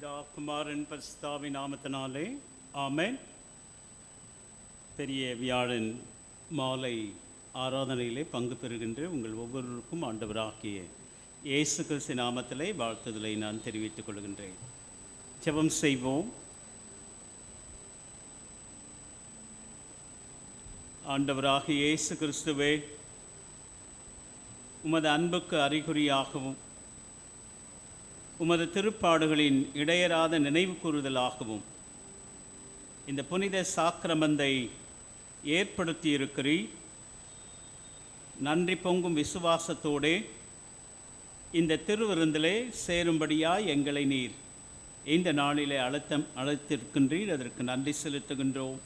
பிதா குமாரன் பரிசுத்தாவின் நாமத்தினாலே ஆமென். பெரிய வியாழன் மாலை ஆராதனையிலே பங்கு பெறுகின்ற உங்கள் ஒவ்வொருவருக்கும் ஆண்டவராகிய இயேசு கிறிஸ்து நாமத்திலே வாழ்த்துதலை நான் தெரிவித்துக் கொள்கின்றேன். ஜெபம் செய்வோம். ஆண்டவராகிய இயேசு கிறிஸ்துவே, உமது அன்புக்கு அறிகுறியாகவும் உமது திருப்பாடுகளின் இடையராத நினைவு கூறுதலாகவும் இந்த புனித சாக்கிரமந்தை ஏற்படுத்தியிருக்கிறீர். நன்றி பொங்கும் விசுவாசத்தோடே இந்த திருவிருந்திலே சேரும்படியாய் எங்களை நீர் இந்த நாளிலே அழைத்திருக்கின்றீர். அதற்கு நன்றி செலுத்துகின்றோம்.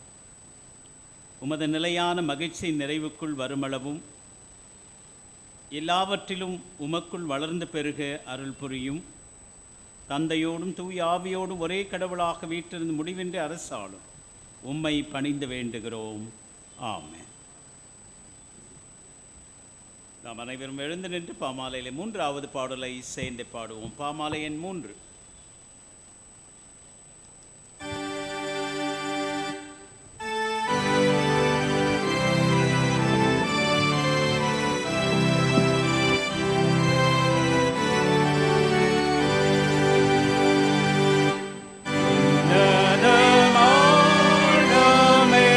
உமது நிலையான மகிழ்ச்சி நிறைவுக்குள் வருமளவும் எல்லாவற்றிலும் உமக்குள் வளர்ந்து பெருக அருள் புரியும். தந்தையோடும் தூய ஆவியோடும் ஒரே கடவுளாக வீற்றிருந்து முடிவின்றி அரசாளும் உம்மை பணிந்து வேண்டுகிறோம். ஆமென். நாம் அனைவரும் எழுந்து நின்று பாமாலையிலே 3வது பாடலை சேர்ந்து பாடுவோம். பாமாலை எண் 3. Amen.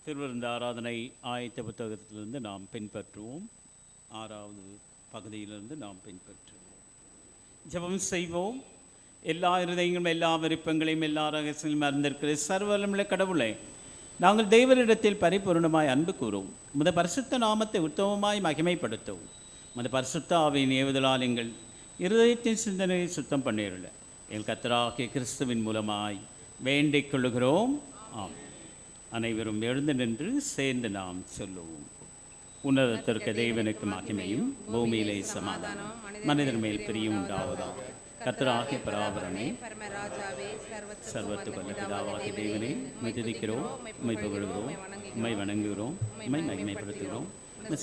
திருவிருந்த ஆராதனை ஆயத்த புத்தகத்திலிருந்து நாம் பின்பற்றுவோம். 6வது பகுதியிலிருந்து நாம் பின்பற்றுவோம். ஜெபம் செய்வோம். எல்லா இருதயங்களும் எல்லா விருப்பங்களையும் எல்லா ரகசியங்களும் அறிந்திருக்கிற சர்வவல்லமையுள்ள கடவுளே, நாங்கள் தேவனிடத்தில் பரிபூர்ணமாய் அன்பு கூறுவோம். உமது பரிசுத்த நாமத்தை உத்தமமாய் மகிமைப்படுத்தவும் உமது பரிசுத்த ஆவியின் ஏவுதலால் எங்கள் இருதயத்தின் சிந்தனையை சுத்தம் பண்ணிருள எங்கள் கர்த்தராகிய கிறிஸ்துவின் மூலமாய் வேண்டிக் கொள்ளுகிறோம். ஆம். அனைவரும் எழுந்து நின்று சேர்ந்து நாம் சொல்லுவோம். உன்னதத்திற்கு தேவனுக்கு மகிமையும் பூமியிலே சமாதானம் மனிதர் மேல் பிரியும் உண்டாவதாக. கர்த்தராகிய பராபரனே சர்வத்து வல்ல பிதாவாகிய தேவனே, உம்மை துதிக்கிறோம், உம்மை புகழுகிறோம், உம்மை வணங்குகிறோம், உம்மை மகிமைப்படுத்துகிறோம்,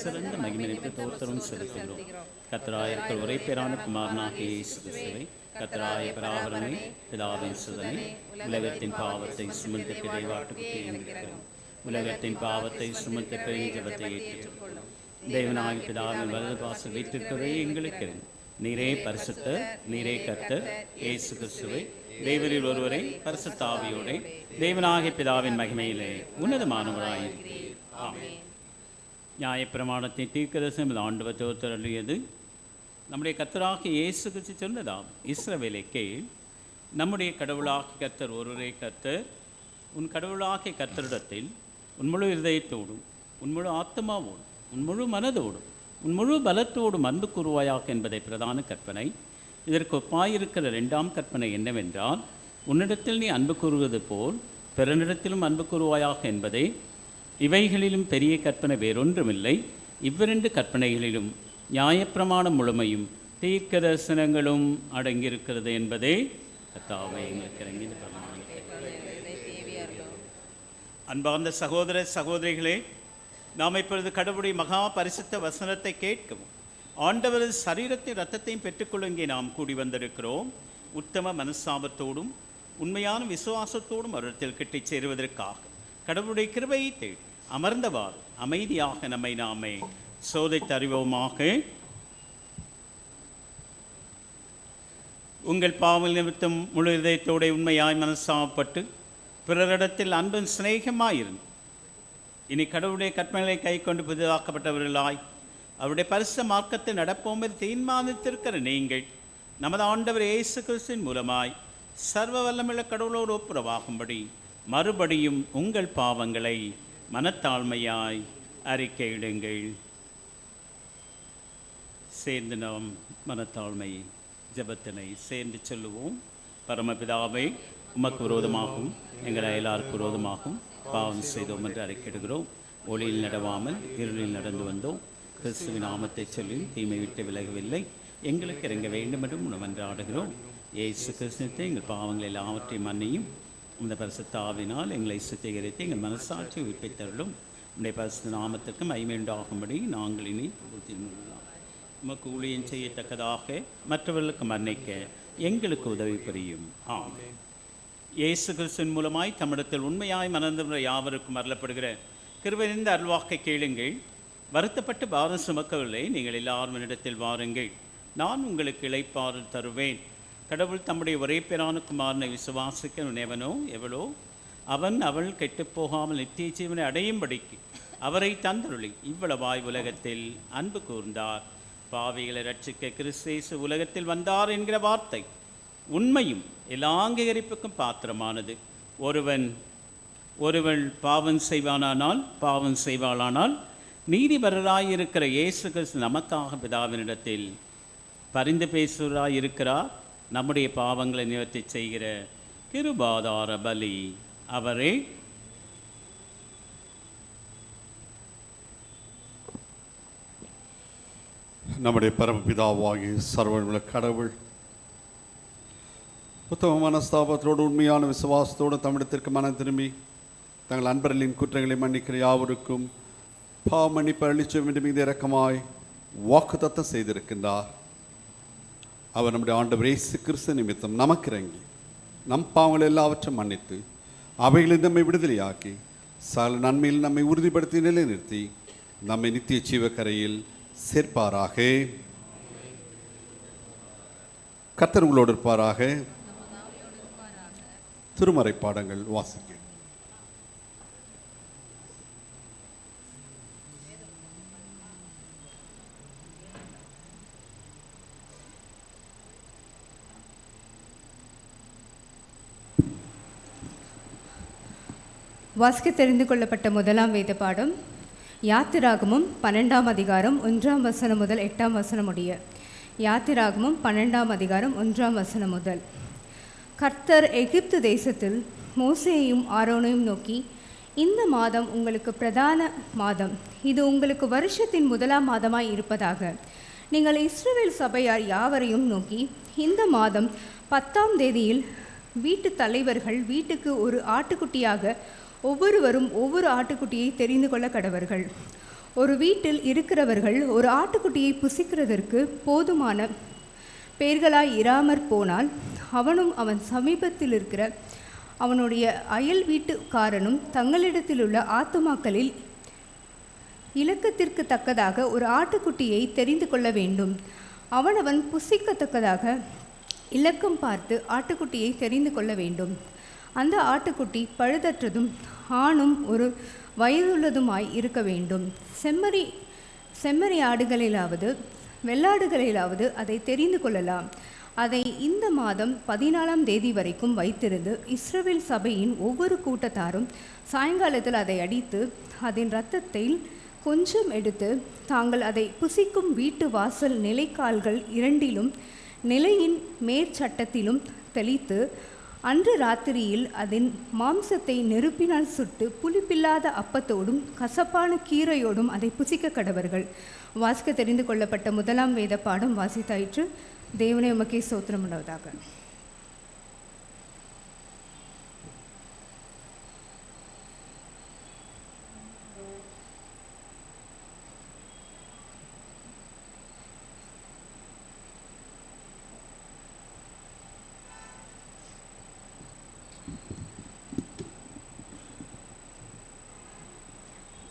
சிறந்த மகிமைக்கு தோத்திரம் செலுத்துகிறோம். கர்த்தராயிருக்கிற ஒரே பேரான குமாரனாகிய இயேசு கிறிஸ்துவை, கர்த்தராய பராபரனே பிதாவின் சுதனை, உலகத்தின் பாவத்தை சுமந்து இறைவாட்டுக்கு என்கிறோம். உலகத்தின் பாவத்தை சுமந்து ஜெபத்தை ஏற்றுக்கொள்ளும். தேவனாகிய பிதாவின் வலது பாசம் வீட்டிற்குறே எங்களுக்கு நீரே பரிசுத்தர், நீரே கர்த்தர் இயேசு கிறிஸ்துவை, தேவரில் ஒருவரை பரிசுத்த ஆவியோடே தேவனாகிய பிதாவின் மகிமையிலே உன்னதமானவராயிருக்கிறீர். ஆமென். நியாயப்பிரமாணத்தை தீர்க்கதரிசனம் ஆண்டவர் தோற்றருளியது. நம்முடைய கர்த்தராகிய இயேசு கிறிஸ்து சொன்னதாம், இஸ்ரவேலே கேள், நம்முடைய கடவுளாகிய கர்த்தர் ஒருவரே கர்த்தர். உன் கடவுளாகிய கர்த்தரிடத்தில் உன் முழு இருதயத்தோடும் உன் முழு ஆத்மாவோடும் உன் முழு மனதோடும் உன் முழு பலத்தோடும் அன்பு கூறுவாயாக என்பதை பிரதான கற்பனை. இதற்கு ஒப்பாயிருக்கிற 2ஆம் கற்பனை என்னவென்றால், உன்னிடத்தில் நீ அன்பு கூறுவது போல் பிறனிடத்திலும் அன்பு கூறுவாயாக என்பதே. இவைகளிலும் பெரிய கற்பனை வேறொன்றுமில்லை. இவ்விரண்டு கற்பனைகளிலும் நியாயப்பிரமாணம் முழுமையும் தீர்க்க தரிசனங்களும் அடங்கியிருக்கிறது என்பதே. கர்த்தாவே எங்களுக்கு இறங்கி இந்த பிரமாணத்தை. அன்பார்ந்த சகோதர சகோதரிகளே, நாம் இப்பொழுது கடவுளுடைய மகா பரிசுத்த வசனத்தை கேட்கவும் ஆண்டவரது சரீரத்தையும் இரத்தத்தையும் பெற்றுக்கொள்ள இங்கே நாம் கூடி வந்திருக்கிறோம். உத்தம மனஸ்தாபத்தோடும் உண்மையான விசுவாசத்தோடும் அவரிடத்தில் கிட்டிச் சேருவதற்காக கடவுளுடைய கிருபையை தேடி அமர்ந்தவாறு அமைதியாக நம்மை நாமே சோதித்தறிவோமாக. உங்கள் பாவல் நிமித்தம் முழு இதயத்தோடு உண்மையாய் மனஸ்தாபப்பட்டு பிறரிடத்தில் அன்பும் சிநேகமாயிருந்து இனி கடவுளுடைய கற்பனைகளை கை கொண்டு புதிதாக்கப்பட்டவர்களாய் அவருடைய பரிசுத்த மார்க்கத்தை நடப்போம் என்று தீர்மானித்திருக்கிற நீங்கள் நமது ஆண்டவர் இயேசு கிறிஸ்துவின் மூலமாய் சர்வ வல்லமையுள்ள கடவுளோடு ஒப்புரவாகும்படி மறுபடியும் உங்கள் பாவங்களை மனத்தாழ்மையாய் அறிக்கையிடுங்கள். சேர்ந்து நாம் மனத்தாழ்மை ஜெபத்தினை சேர்ந்து சொல்லுவோம். பரமபிதாவை, உமக்கு விரோதமாகவும் எங்கள் அயலாருக்கு விரோதமாகவும் பாவம் செய்தோம் என்று அறிக்கையிடுகிறோம். ஒளியில் நடவாமல் இருளில் நடந்து வந்தோம். கிறிஸ்துவின் நாமத்தை சொல்லி தீமை விட்டு விலகவில்லை. எங்களுக்கு இறங்க வேண்டும் என்றும் உணவன்றாடுகிறோம். இயேசு கிறிஸ்துவை எங்கள் பாவங்கள் எல்லாவற்றையும் மன்னியும் இந்த பரிசுத்த ஆவினால் எங்களை சுத்திகரித்து எங்கள் மனசாட்சி உயிர்ப்பித்தருளும். உடைய பரிசுத்த நாமத்திற்கு மகிமை உண்டாகும்படி நாங்கள் இனி புத்தியுள்ளோம். உமக்கு ஊழியம் செய்யத்தக்கதாக மற்றவர்களுக்கு மன்னிக்க எங்களுக்கு உதவி புரியும். ஆமென். இயேசு கிறிஸ்துவின் மூலமாய் தமிழத்தில் உண்மையாய் மனந்திருந்த யாவருக்கும் அருளப்படுகிற கிருபையிந்த அருள்வாக்கை கேளுங்கள். வருத்தப்பட்டு பாரம் சுமக்கவில்லை, நீங்கள் எல்லாரும் என்னிடத்தில் வாருங்கள், நான் உங்களுக்கு இளைப்பாறுதல் தருவேன். கடவுள் தம்முடைய ஒரே பேரான குமாரனை விசுவாசிக்க எவனோ எவளோ அவன் அவள் கெட்டுப்போகாமல் நித்திய ஜீவனை அடையும்படிக்கு அவரை தந்தருளி இவ்வளவாய் உலகத்தில் அன்பு கூர்ந்தார். பாவிகளை ரட்சிக்க கிறிஸ்து உலகத்தில் வந்தார் என்கிற வார்த்தை உண்மையும் எல்லா அங்கீகரிப்புக்கும் பாத்திரமானது. ஒருவன் பாவம் செய்வானானால் பாவம் செய்வாளானால் நீதிபரராயிருக்கிற இயேசு கிறிஸ்து நமக்காக பிதாவினிடத்தில் பரிந்து பேசுவராயிருக்கிறார். நம்முடைய பாவங்களை நிவர்த்தி செய்கிற கிருபாதார பலி அவரே. நம்முடைய பரமபிதாவாகிய சர்வவல்லமையுள்ள கடவுள் உத்தம மனஸ்தாபத்தோடு உண்மையான விசுவாசத்தோடு தமிழத்திற்கு மனம் திரும்பி தங்கள் அன்பர்களின் குற்றங்களை மன்னிக்கிற யாவருக்கும் பாவ மன்னிப்பு அளிச்சோம் என்று மிகுந்த இரக்கமாய் வாக்குத்தத்தம் செய்திருக்கின்றார். அவர் நம்முடைய ஆண்டவர் இயேசு கிறிஸ்து நிமித்தம் நமக்கு இறங்கி நம் பாவங்கள் எல்லாவற்றையும் மன்னித்து அவைகளில் நம்மை விடுதலையாக்கி சகல நன்மையில் நம்மை உறுதிப்படுத்தி நிலைநிறுத்தி நம்மை நித்திய ஜீவக்கரையில் சேர்ப்பாராக. கர்த்தர் உங்களோடு இருப்பாராக. திருமறை பாடங்கள் வாசிக்க. வாசிக்க தெரிந்து கொள்ளப்பட்ட முதலாம் வேத பாடம் யாத்திராகமும் 12ஆம் அதிகாரம் 1ஆம் வசனம் முதல் 8ஆம் வசனம் முடிய. யாத்திராகமும் 12ஆம் அதிகாரம் 1ஆம் வசனம் முதல். கர்த்தர் எகிப்து தேசத்தில் மோசேயையும் ஆரோனையும் நோக்கி, இந்த மாதம் உங்களுக்கு பிரதான மாதம், இது உங்களுக்கு வருஷத்தின் முதலாம் மாதமாய் இருப்பதாக. நீங்கள் இஸ்ரவேல் சபையார் யாவரையும் நோக்கி, இந்த மாதம் 10ஆம் தேதியில் வீட்டு தலைவர்கள் வீட்டுக்கு ஒரு ஆட்டுக்குட்டியாக ஒவ்வொருவரும் ஒவ்வொரு ஆட்டுக்குட்டியை தெரிந்து கொள்ள கடவர்கள். ஒரு வீட்டில் இருக்கிறவர்கள் ஒரு ஆட்டுக்குட்டியை புசிக்கிறதற்கு போதுமான பேர்களாய் இராமற் போனால் அவனும் அவன் சமீபத்தில் இருக்கிற அவனுடைய அயல் வீட்டுக்காரனும் தங்களிடத்தில் உள்ள ஆத்துமாக்களில் இலக்கத்திற்கு தக்கதாக ஒரு ஆட்டுக்குட்டியை தெரிந்து கொள்ள வேண்டும். அவனவன் புசிக்கத்தக்கதாக இலக்கம் பார்த்து ஆட்டுக்குட்டியை தெரிந்து கொள்ள வேண்டும். அந்த ஆட்டுக்குட்டி பழுதற்றதும் ஆணும் ஒரு வயதுள்ளதுமாய் இருக்க வேண்டும். செம்மறி ஆடுகளிலாவது வெள்ளாடுகளிலாவது அதை தெரிந்து கொள்ளலாம். அதை இந்த மாதம் 14ஆம் தேதி வரைக்கும் வைத்திருந்து இஸ்ரவேல் சபையின் ஒவ்வொரு கூட்டத்தாரும் சாயங்காலத்தில் அதை அடித்து அதன் இரத்தத்தில் கொஞ்சம் எடுத்து தாங்கள் அதை புசிக்கும் வீட்டு வாசல் நிலைக்கால்கள் இரண்டிலும் நிலையின் மேற்சட்டத்திலும் தெளித்து அன்று ராத்திரியில் அதன் மாம்சத்தை நெருப்பினால் சுட்டு புளிப்பில்லாத அப்பத்தோடும் கசப்பான கீரையோடும் அதை புசிக்க கடவர்கள். வாசிக்க தெரிந்து கொள்ளப்பட்ட முதலாம் வேத பாடம் வாசித்தாயிற்று. தேவனே உமக்கே ஸ்தோத்திரம் உண்டாவதாக.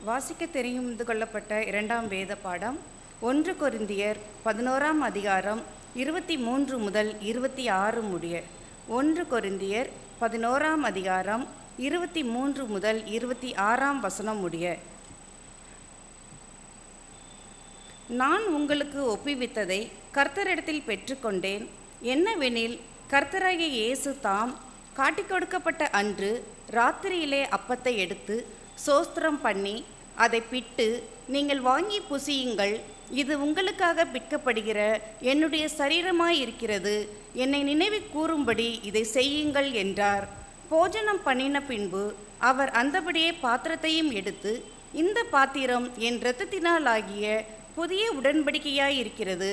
வாசிக்க தெரிந்து கொள்ளப்பட்ட இரண்டாம் வேத பாடம் 1 கொரிந்தியர் 11ஆம் அதிகாரம் 23 முதல் 26 முடிய. 1 கொரிந்தியர் 11ஆம் அதிகாரம் 23 முதல் 26ஆம் வசனம் முடிய. நான் உங்களுக்கு ஒப்புவித்ததை கர்த்தரிடத்தில் பெற்றுக்கொண்டேன். என்னவெனில், கர்த்தராகிய இயேசு தாம் காட்டிக் கொடுக்கப்பட்ட அன்று ராத்திரியிலே அப்பத்தை எடுத்து சோஸ்திரம் பண்ணி அதை பிட்டு, நீங்கள் வாங்கி புசியுங்கள், இது உங்களுக்காக பிற்கப்படுகிற என்னுடைய சரீரமாயிருக்கிறது, என்னை நினைவு கூறும்படி இதை செய்யுங்கள் என்றார். போஜனம் பண்ணின பின்பு அவர் அந்தபடியே பாத்திரத்தையும் எடுத்து, இந்த பாத்திரம் என் இரத்தத்தினால் ஆகிய புதிய உடன்படிக்கையாயிருக்கிறது,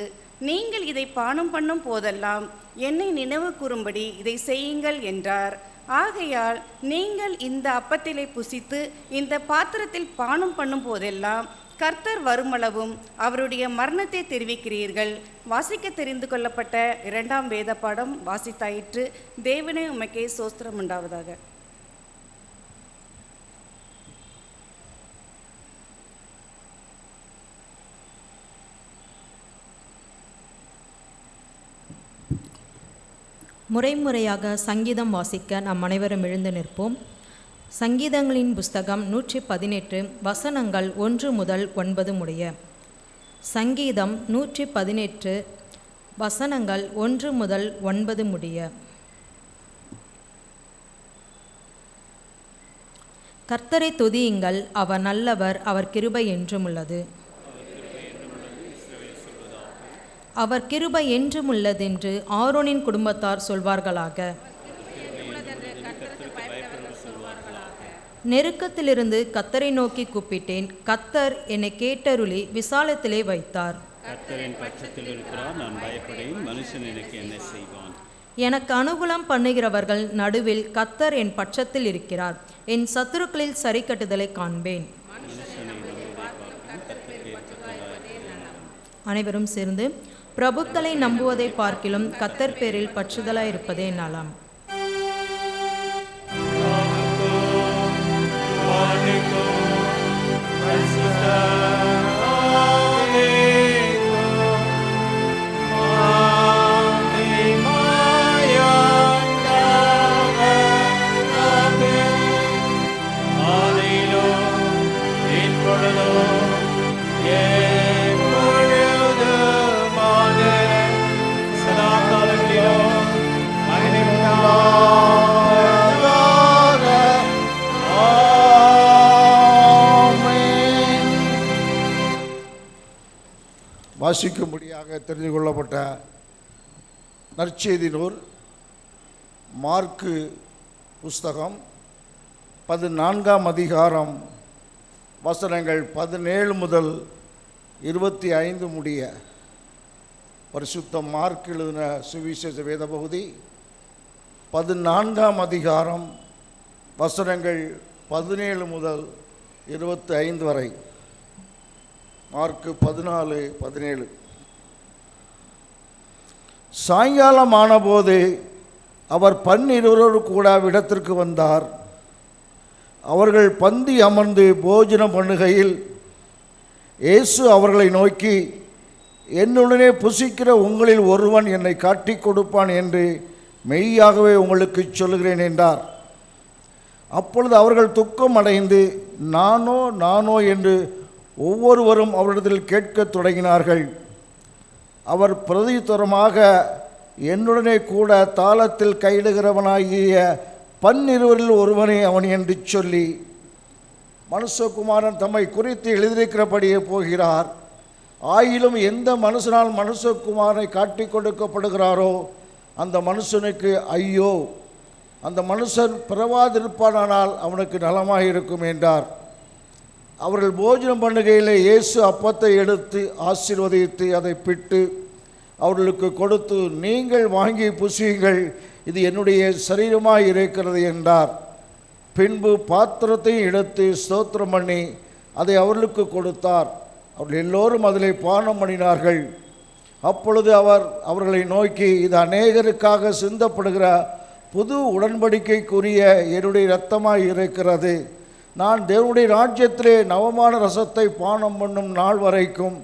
நீங்கள் இதை பானம் பண்ணும் போதெல்லாம் என்னை நினைவு கூறும்படி இதை செய்யுங்கள் என்றார். ஆகையால் நீங்கள் இந்த அப்பத்திலே புசித்து இந்த பாத்திரத்தில் பானம் பண்ணும் போதெல்லாம் கர்த்தர் வருமளவும் அவருடைய மரணத்தை தெரிவிக்கிறீர்கள். வாசிக்க தெரிந்து கொள்ளப்பட்ட இரண்டாம் வேத பாடம் வாசித்தாயிற்று. தேவனே உமக்கே ஸ்தோத்திரம் உண்டாவதாக. முறைமுறையாக சங்கீதம் வாசிக்க நாம் அனைவரும் எழுந்து நிற்போம். சங்கீதங்களின் புஸ்தகம் 118 வசனங்கள் 1 முதல் 9 முடிய. சங்கீதம் 118 வசனங்கள் 1 முதல் 9 முடிய. கர்த்தரை துதியுங்கள், அவர் நல்லவர், அவர் கிருபை என்றும் உள்ளது. அவர் கிருபை என்றும் உள்ளதென்று ஆரோனின் குடும்பத்தார் சொல்வார்களாக. நெருக்கத்திலிருந்து கர்த்தரை நோக்கி கூப்பிட்டேன், கர்த்தர் என்னை கேட்டருளி விசாலத்திலே வைத்தார். கர்த்தரின் பட்சத்தில் இருக்கிறார், நான் பயப்படேன், மனுஷன் எனக்கு என்ன செய்வான்? எனக்கு அனுகூலம் பண்ணுகிறவர்கள் நடுவில் கர்த்தர் என் பட்சத்தில் இருக்கிறார். என் சத்துருக்களில் சரி கட்டுதலை காண்பேன். அனைவரும் சேர்ந்து, பிரபுக்களை நம்புவதை பார்க்கிலும் கர்த்தர் பேரில் பற்றுதலாய் இருப்பதே நலம். சதா காலங்களிலும் மகிமை உண்டாவதாக. வாசிக்கும்படியாக தெரிந்து கொள்ளப்பட்ட நற்செய்தி நூல் மார்க்கு புஸ்தகம் 14ஆம் அதிகாரம் வசனங்கள் 17 முதல் 25 முடிய. பரிசுத்த மார்க் எழுதின சுவிசேஷ வேத பகுதி 14ஆம் அதிகாரம் வசனங்கள் 17 முதல் 25 வரை. மார்க்கு 14:17. சாயங்காலம் ஆனபோது அவர் 12 கூட இடத்திற்கு வந்தார். அவர்கள் பந்தி அமர்ந்து போஜனம் பண்ணுகையில் இயேசு அவர்களை நோக்கி, என்னுடனே புசிக்கிற உங்களில் ஒருவன் என்னை காட்டி கொடுப்பான் என்று மெய்யாகவே உங்களுக்கு சொல்லுகிறேன் என்றார். அப்பொழுது அவர்கள் துக்கம் அடைந்து நானோ என்று ஒவ்வொருவரும் அவரிடத்தில் கேட்கத் தொடங்கினார்கள். அவர் பிரதியுத்தரமாக, என்னுடனே கூட தாளத்தில் கையிடுகிறவனாகிய 12 ஒருவனே அவன் என்று சொல்லி, மனுஷகுமாரன் தம்மை குறித்து எழுதியிருக்கிறபடியே போகிறார். ஆயிலும் எந்த மனுஷனால் மனுஷகுமாரனை காட்டி கொடுக்கப்படுகிறாரோ அந்த மனுஷனுக்கு ஐயோ, அந்த மனுஷன் பிறவாதிருப்பானால் அவனுக்கு நலமாயிருக்கும் என்றார். அவர்கள் போஜனம் பண்ணுகையில் இயேசு அப்பத்தை எடுத்து ஆசீர்வதித்து அதை பிட்டு அவர்களுக்கு கொடுத்து, நீங்கள் வாங்கி புசியுங்கள், இது என்னுடைய சரீரமாய் இருக்கிறது என்றார். பின்பு பாத்திரத்தையும் எடுத்து ஸ்தோத்திரம் பண்ணி அதை அவர்களுக்கு கொடுத்தார். அவர்கள் எல்லோரும் அதில் பானம் பண்ணினார்கள். அப்பொழுது அவர் அவர்களை நோக்கி, இது அநேகருக்காக சிந்தப்படுகிற புது உடன்படிக்கைக்குரிய என்னுடைய இரத்தமாய் இருக்கிறது. நான் தேவனுடைய ராஜ்யத்திலே நவமான ரசத்தை பானம் பண்ணும் நாள் வரைக்கும்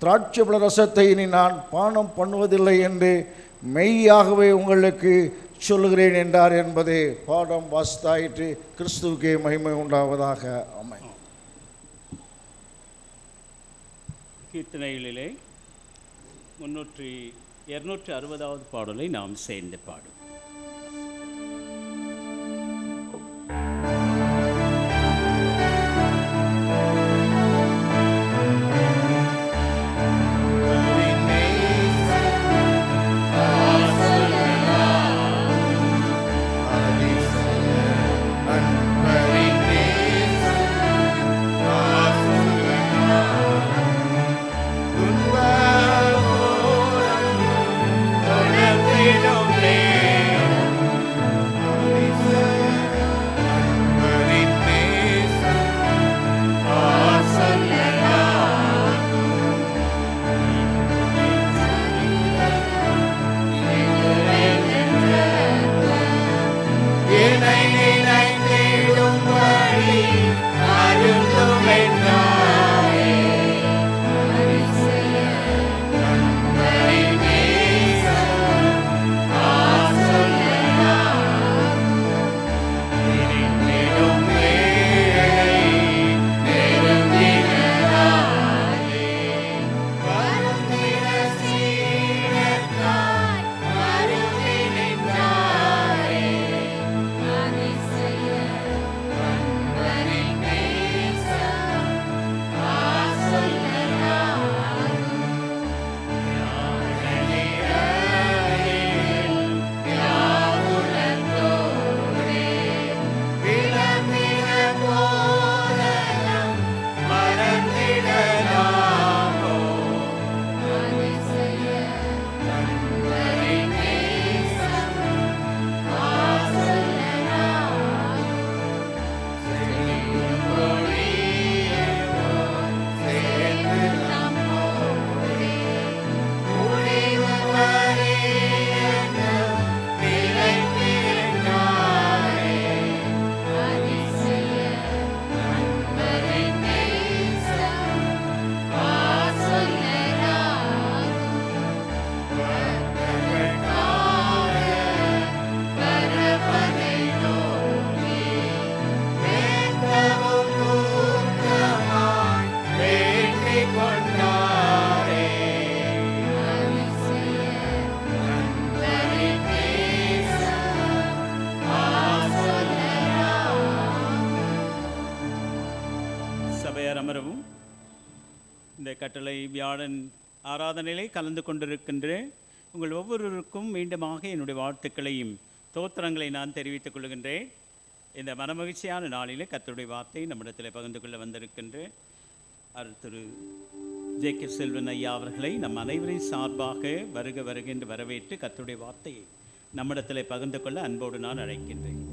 திராட்சைப்பழ ரசத்தை இனி நான் பானம் பண்ணுவதில்லை என்று மெய்யாகவே உங்களுக்கு சொல்லுகிறேன் என்றார் என்பதே பாடம் வாசித்தாயிற்று. கிறிஸ்துவுக்கே மகிமை உண்டாவதாக. ஆமென். கீர்த்தனைகளிலே 260வது பாடலை நாம் சேர்ந்து பாடும். இந்த கட்டளை வியாழன் ஆராதனையிலே கலந்து கொண்டிருக்கின்ற உங்கள் ஒவ்வொருவருக்கும் மீண்டுமாக என்னுடைய வாழ்த்துக்களையும் தோத்திரங்களை நான் தெரிவித்துக் கொள்கின்றேன். இந்த மனமகிழ்ச்சியான நாளிலே கர்த்தருடைய வார்த்தை நம்மிடத்தில் பகிர்ந்து கொள்ள வந்திருக்கின்ற திரு ஜே.கே. செல்வன் ஐயா அவர்களை நம் அனைவரின் சார்பாக வருக வருக என்று வரவேற்று கர்த்தருடைய வார்த்தையை நம்மிடத்தில் பகிர்ந்து கொள்ள அன்போடு நான் அழைக்கின்றேன்.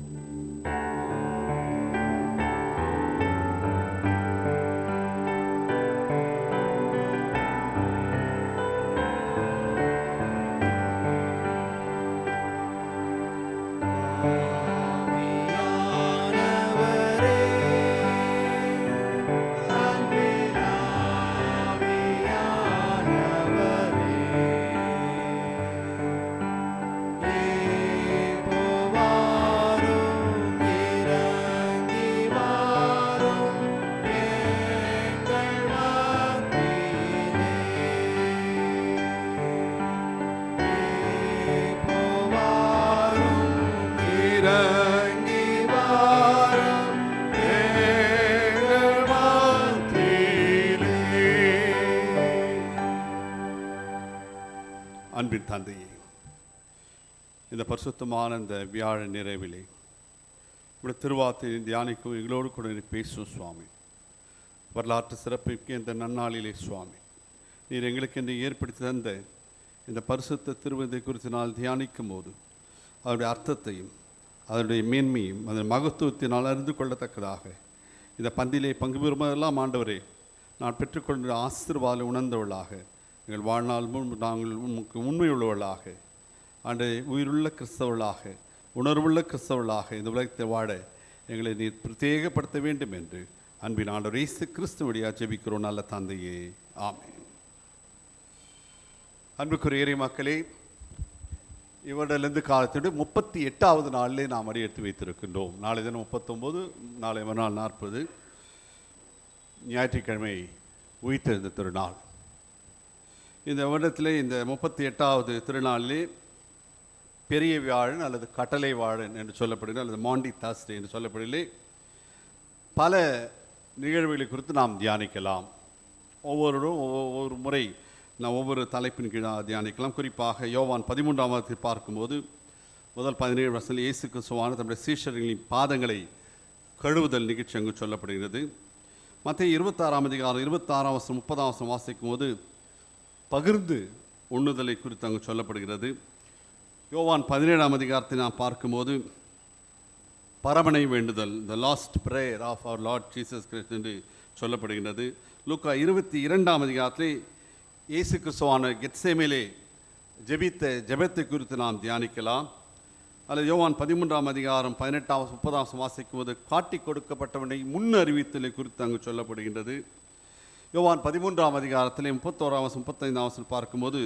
அன்பின் தந்தையே, இந்த பரிசுத்தமான இந்த வியாழ நிறைவிலே இப்படி திருவார்த்தையை தியானிக்கும் எங்களோடு கூட பேசும் சுவாமி. வரலாற்று சிறப்புக்கு இந்த நன்னாளிலே சுவாமி, நீர் எங்களுக்கு என்று ஏற்படுத்தி தந்த இந்த பரிசுத்த திருவதை குறித்து நான் தியானிக்கும் போது அதனுடைய அர்த்தத்தையும் அதனுடைய மேன்மையும் அதன் மகத்துவத்தினால் அறிந்து கொள்ளத்தக்கதாக இந்த பந்திலே பங்கு பெறும்போதெல்லாம் ஆண்டவரே நான் பெற்றுக்கொண்ட ஆசீர்வாதம் உணர்ந்தவர்களாக எங்கள் வாழ்நாள் முன் நாங்கள் உமக்கு உண்மையுள்ளவர்களாக ஆண்டு உயிருள்ள கிறிஸ்தவர்களாக உணர்வுள்ள கிறிஸ்தவர்களாக இந்த உலகத்தை வாழ எங்களை நீர் பிரத்யேகப்படுத்த வேண்டும் என்று அன்பின் ஆண்டவர் இயேசு கிறிஸ்துவடியாக ஜெபிக்கிறோம் நல்ல தந்தையே, ஆமென். அன்புக்குரிய இறை மக்களே, இவரிலிருந்து காலத்தோடு 38வது நாளிலே நாம் அடி எடுத்து வைத்திருக்கின்றோம். நாளை தினம் 39, நாளை மறுநாள் 40, ஞாயிற்றுக்கிழமை உயிர்த்தெழுந்த திருநாள். இந்த வருடத்திலே இந்த 38வது திருநாளிலே பெரிய வியாழன் அல்லது கட்டளை வாழன் என்று சொல்லப்படுகிறது, அல்லது மாண்டி தாஸ்டே என்று சொல்லப்படுகிறது. பல நிகழ்வுகளை குறித்து நாம் தியானிக்கலாம். ஒவ்வொருவரும் ஒவ்வொரு முறை நாம் ஒவ்வொரு தலைப்பின் கீழாக தியானிக்கலாம். குறிப்பாக யோவான் 13ஆம் அதிகாரத்தை பார்க்கும்போது முதல் 17 வருஷத்தில் இயேசு கிறிஸ்துவான தம்முடைய சீஷர்களின் பாதங்களை கழுவுதல் நிகழ்ச்சி அங்கு சொல்லப்படுகிறது. மத்தேயு 26ஆம் அதிகாரம் 26ஆம் வசனம் 30ஆம் வசனம் வாசிக்கும் போது பகிர்ந்து உண்ணுதலை குறித்து அங்கு சொல்லப்படுகிறது. யோவான் 17ஆம் அதிகாரத்தை நாம் பார்க்கும்போது பரமனை வேண்டுதல், the last prayer of our Lord Jesus Christ என்று சொல்லப்படுகின்றது. லூக்கா 22ஆம் அதிகாரத்திலே இயேசு கிறிஸ்துவான கெத்சேமேலே ஜெபித்த ஜெபத்தை குறித்து நாம் தியானிக்கலாம். அல்லது யோவான் 13ஆம் அதிகாரம் 18ஆம் 30ஆம் வாசிக்கும் போது காட்டி கொடுக்கப்பட்டவனை முன் அறிவித்தலை குறித்து அங்கு சொல்லப்படுகின்றது. யோவான் 13ஆம் அதிகாரத்திலே 31ஆம் 35ஆம் பார்க்கும்போது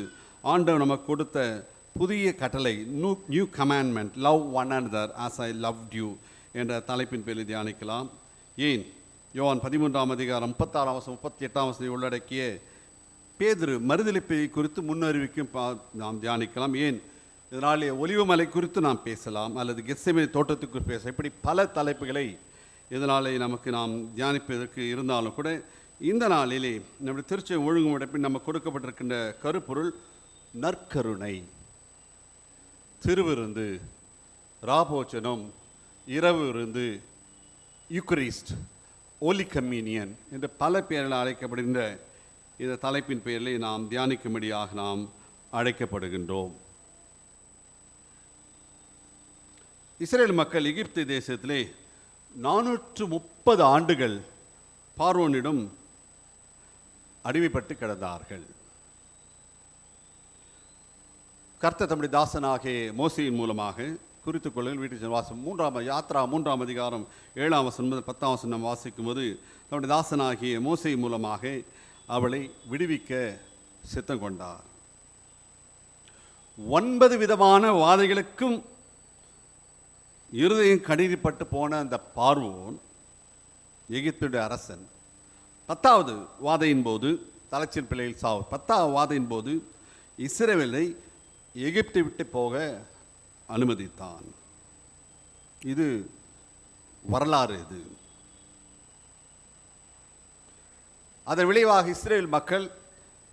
ஆண்டவர் நமக்கு கொடுத்த புதிய கட்டளை, new commandment, love one another as I loved you என்ற தலைப்பின் பேரில் தியானிக்கலாம். ஏன் யோவான் 13ஆம் அதிகாரம் 36ஆம் 38ஆம் உள்ளடக்கிய பேதுரு மறுதலிப்பை குறித்து முன்னறிவிக்கும் நாம் தியானிக்கலாம். ஏன் இதனாலே ஒலிவமலை குறித்து நாம் பேசலாம், அல்லது கெத்செமனே தோட்டத்துக்கு பேச, இப்படி பல தலைப்புகளை இதனாலே நமக்கு நாம் தியானிப்பதற்கு இருந்தாலும் கூட இந்த நாளிலே நம்முடைய திருச்சை ஒழுங்குமுறைப்பின் நமக்கு கொடுக்கப்பட்டிருக்கின்ற கருப்பொருள் நற்கருணை, திருவிருந்து, ராபோச்சனம், இரவு விருந்து, யூக்கரிஸ்ட், ஓலி கம்யூனியன் என்ற பல பெயரில் அழைக்கப்படுகின்ற இந்த தலைப்பின் பெயரில் நாம் தியானிக்கும்படியாக நாம் அழைக்கப்படுகின்றோம். இஸ்ரேல் மக்கள் எகிப்து தேசத்திலே 430 ஆண்டுகள் பார்வோனிடம் அடிமைப்பட்டு கிடந்தார்கள். கர்த்தர் தம்முடைய தாசனாகிய மோசேயின் மூலமாக குறித்துக் கொள்ளுங்கள். வீட்டு வாசம் 3ஆம் அதிகாரம் 7ஆம் வசனம் 10ஆம் வசனம் நாம் வாசிக்கும் போது தம்முடைய தாசனாகிய மோசே மூலமாக அவளை விடுவிக்க சித்தம் கொண்டார். 9 விதமான வாதைகளுக்கும் இருதயம் கடினப்பட்டு போன அந்த பார்வோன் எகிப்துடைய அரசன் 10வது வாதையின் போது தலைச்சின் பிள்ளையில் சாவு 10வது வாதையின் போது இஸ்ரவேலை எகிப்தை விட்டு போக அனுமதித்தான். இது வரலாறு. இது அதன் விளைவாக இஸ்ரேல் மக்கள்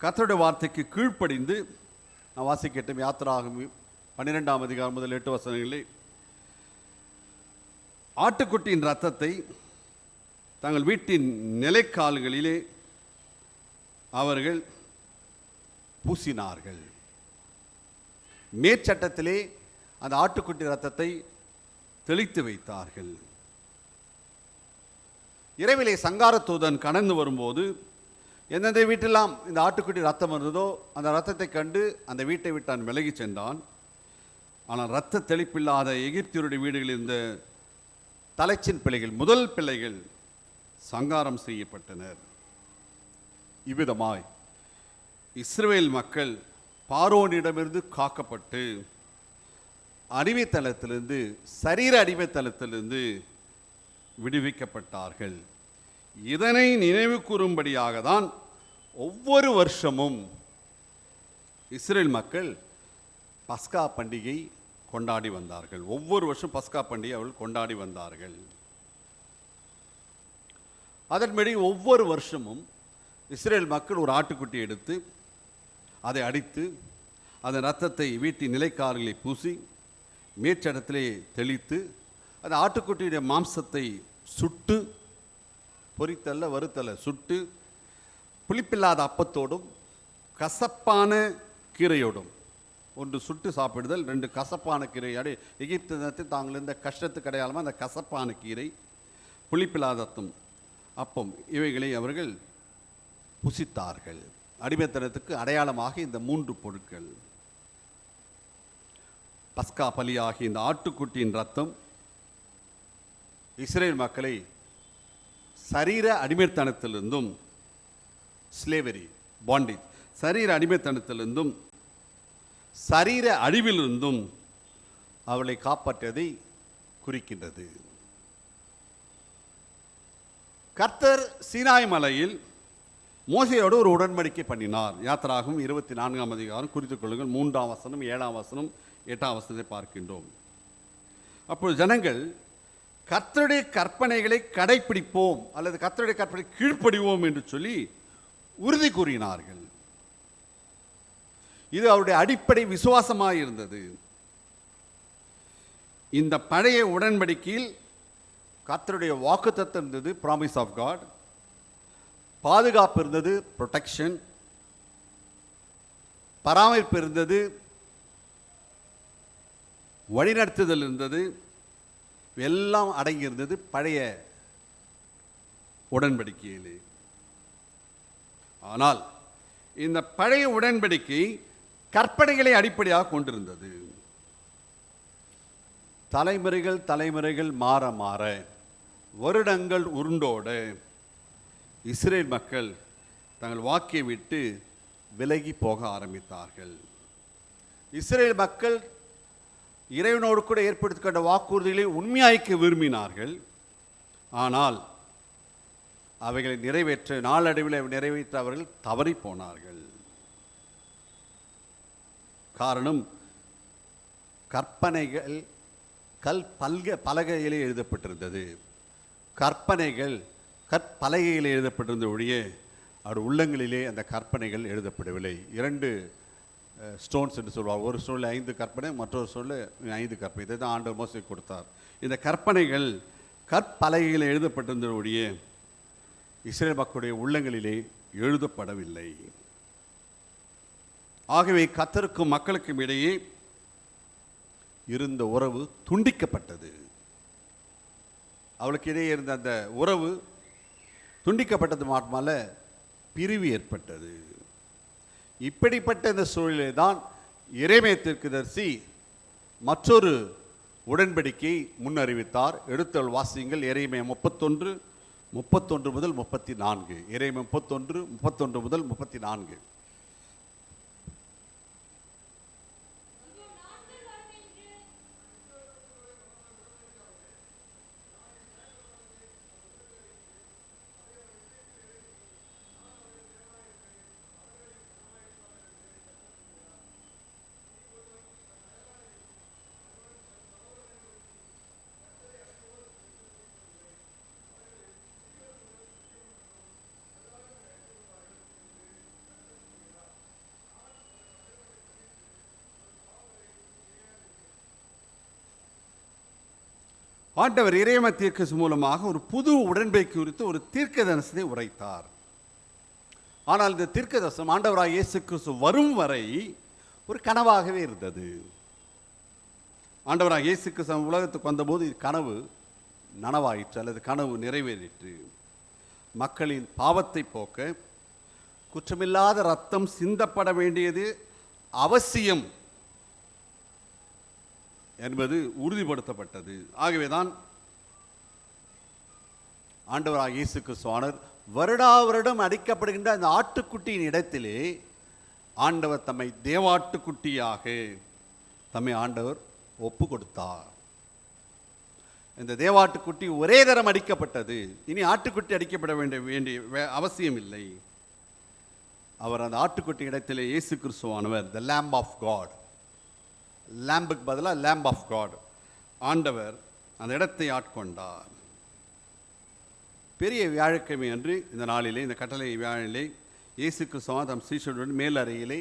கர்த்தருடைய வார்த்தைக்கு கீழ்ப்படிந்து நான் வாசிக்கட்டும். யாத்திராகமம் 12ஆம் அதிகாரம் முதல் 8 வசனங்களில் ஆட்டுக்குட்டியின் இரத்தத்தை தங்கள் வீட்டின் நிலைக்கால்களிலே அவர்கள் பூசினார்கள். மேற்சட்டத்திலே அந்த ஆட்டுக்குட்டி இரத்தத்தை தெளித்து வைத்தார்கள். இரவிலே சங்கார தூதன் கடந்து வரும்போது எந்தெந்த வீட்டெல்லாம் இந்த ஆட்டுக்குட்டி ரத்தம் இருந்ததோ அந்த ரத்தத்தை கண்டு அந்த வீட்டை விட்டான் விலகி சென்றான். ஆனால் இரத்த தெளிப்பில்லாத எகிப்தியருடைய வீடுகளில் இருந்த தலைச்சின் பிள்ளைகள், முதல் பிள்ளைகள் சங்காரம் செய்யப்பட்டனர். இவ்விதமாய் இஸ்ரவேல் மக்கள் பார்வோனிடமிருந்து காக்கப்பட்டு அடிமைத்தனத்திலிருந்து, சரீர அடிமைத்தனத்திலிருந்து விடுவிக்கப்பட்டார்கள். இதனை நினைவு கூறும்படியாக தான் ஒவ்வொரு வருஷமும் இஸ்ரேல் மக்கள் பஸ்கா பண்டிகை கொண்டாடி வந்தார்கள். ஒவ்வொரு வருஷம் பஸ்கா பண்டிகை அவர்கள் கொண்டாடி வந்தார்கள். அதன்படி ஒவ்வொரு வருஷமும் இஸ்ரேல் மக்கள் ஒரு ஆட்டுக்குட்டி எடுத்து அதை அடித்து அதன் இரத்தத்தை வீட்டின் நிலைக்கால்களை பூசி மேற்சடத்திலே தெளித்து அந்த ஆட்டுக்குட்டியுடைய மாம்சத்தை சுட்டு, பொரித்தல்ல வறுத்தல்ல, சுட்டு புளிப்பில்லாத அப்பத்தோடும் கசப்பான கீரையோடும், ஒன்று சுட்டு சாப்பிடுதல், 2 கசப்பான கீரை. எகிப்து தினத்தில் தாங்கள் இருந்த கஷ்டத்துக்கு அடையாளமாக அந்த கசப்பான கீரை, புளிப்பில்லாத அப்பம், இவைகளை அவர்கள் புசித்தார்கள். அடிமைத்தனத்துக்கு அடையாளமாக இந்த 3 பொருட்கள். பஸ்கா பலியாகிய இந்த ஆட்டுக்குட்டியின் ரத்தம் இஸ்ரேல் மக்களை சரீர அடிமைத்தனத்திலிருந்தும், ஸ்லேவரி, பாண்டேஜ், சரீர அடிமைத்தனத்திலிருந்தும் சரீர அழிவிலிருந்தும் அவளை காப்பாற்றியதை குறிக்கின்றது. கர்த்தர் சீனாய் மலையில் மோசேயோடு ஒரு உடன்படிக்கை பண்ணினார். யாத்திராகமம் 24ஆம் அதிகாரம் குறித்துக் கொள்ளுங்கள். 3ஆம் வசனம், 7ஆம் வசனம், 8ஆம் வசனத்தை பார்க்கின்றோம். அப்பொழுது ஜனங்கள் கர்த்தருடைய கற்பனைகளை கடைப்பிடிப்போம் அல்லது கர்த்தருடைய கற்பனை கீழ்ப்படிவோம் என்று சொல்லி உறுதி கூறினார்கள். இது அவருடைய அடிப்படை விசுவாசமாக இருந்தது. இந்த பழைய உடன்படிக்கையில் கர்த்தருடைய வாக்குத்தத்தம் இருந்தது, ப்ராமிஸ் ஆஃப் காட். பாதுகாப்பு இருந்தது, ப்ரொடெக்ஷன். பராமரிப்பு இருந்தது, வழிநடத்துதல் இருந்தது. எல்லாம் அடங்கியிருந்தது பழைய உடன்படிக்கையிலே. ஆனால் இந்த பழைய உடன்படிக்கை கற்பனைகளை அடிப்படையாக கொண்டிருந்தது. தலைமுறைகள் மாற மாற, வருடங்கள் உருண்டோட இஸ்ரேல் மக்கள் தங்கள் வாக்கை விட்டு விலகி போக ஆரம்பித்தார்கள். இஸ்ரேல் மக்கள் இறைவனோடு கூட ஏற்படுத்திக் கொண்ட வாக்குறுதிகளை உண்மையாய்க்க விரும்பினார்கள். ஆனால் அவைகளை நிறைவேற்ற, நாளடைவில் நிறைவேற்ற அவர்கள் தவறி போனார்கள். காரணம், கற்பனைகள் பலகையிலே எழுதப்பட்டிருந்தது. கற்பனைகள் கற்பலகையில் எழுதப்பட்டிருந்த ஒழிய அவர் உள்ளங்களிலே அந்த கற்பனைகள் எழுதப்படவில்லை. 2 ஸ்டோன்ஸ் என்று சொல்வார். ஒரு ஸ்டோனில் 5 கற்பனை, மற்றொரு ஸ்டோனில் 5 கற்பனை. இதை தான் ஆண்டவர் மோசேக்கு கொடுத்தார். இந்த கற்பனைகள் கற்பலகையில் எழுதப்பட்டிருந்த ஒழிய இஸ்ரேல் மக்களுடைய உள்ளங்களிலே எழுதப்படவில்லை. ஆகவே கர்த்தருக்கும் மக்களுக்கும் இடையே இருந்த உறவு துண்டிக்கப்பட்டது. அவளுக்கு இடையே இருந்த அந்த உறவு துண்டிக்கப்பட்டது மட்டுமல்ல, பிரிவு ஏற்பட்டது. இப்படிப்பட்ட இந்த சூழலிலே தான் எரேமியா தீர்க்கதரிசி மற்றொரு உடன்படிக்கை முன்னறிவித்தார். எடுத்தல் வாசியுங்கள். எரேமியா 31 முதல் 34. எரேமியா 31 முதல் 34. ஆண்டவர் இறைம தீர்க்கதரிசி மூலமாக ஒரு புது உடன்படிக்கை குறித்து ஒரு தீர்க்க தரிசனத்தை உரைத்தார். ஆனால் இந்த தீர்க்க தரிசனம் ஆண்டவராக இயேசு கிறிஸ்து வரும் வரை ஒரு கனவாகவே இருந்தது. ஆண்டவராக இயேசு கிறிஸ்து உலகத்துக்கு வந்தபோது இது கனவு நனவாயிற்று அல்லது கனவு நிறைவேறிற்று. மக்களின் பாவத்தை போக்க குற்றமில்லாத இரத்தம் சிந்தப்பட வேண்டியது அவசியம் என்பது உறுதிப்படுத்தப்பட்டது. ஆகவேதான் ஆண்டவராக இயேசு கிறிஸ்துவானவர் வருடா வருடம் அடிக்கப்படுகின்ற அந்த ஆட்டுக்குட்டியின் இடத்திலே ஆண்டவர் தம்மை தேவாட்டுக்குட்டியாக தம்மை ஆண்டவர் ஒப்பு கொடுத்தார். இந்த தேவாட்டுக்குட்டி ஒரே தரம் அடிக்கப்பட்டது. இனி ஆட்டுக்குட்டி அடிக்கப்பட வேண்டிய அவசியம் இல்லை. அவர் அந்த ஆட்டுக்குட்டி இடத்திலே இயேசு கிறிஸ்துவானவர் த லேம்ப் ஆஃப் காட், லேம்புக்கு பதிலாக லேம்ப் ஆஃப் காட், ஆண்டவர் அந்த இடத்தை ஆட்கொண்டார். பெரிய வியாழக்கிழமை அன்று இந்த நாளிலே, இந்த கட்டளை வியாழிலே இயேசு கிறிஸ்துவா தம் சீஷருடன் மேலறையிலே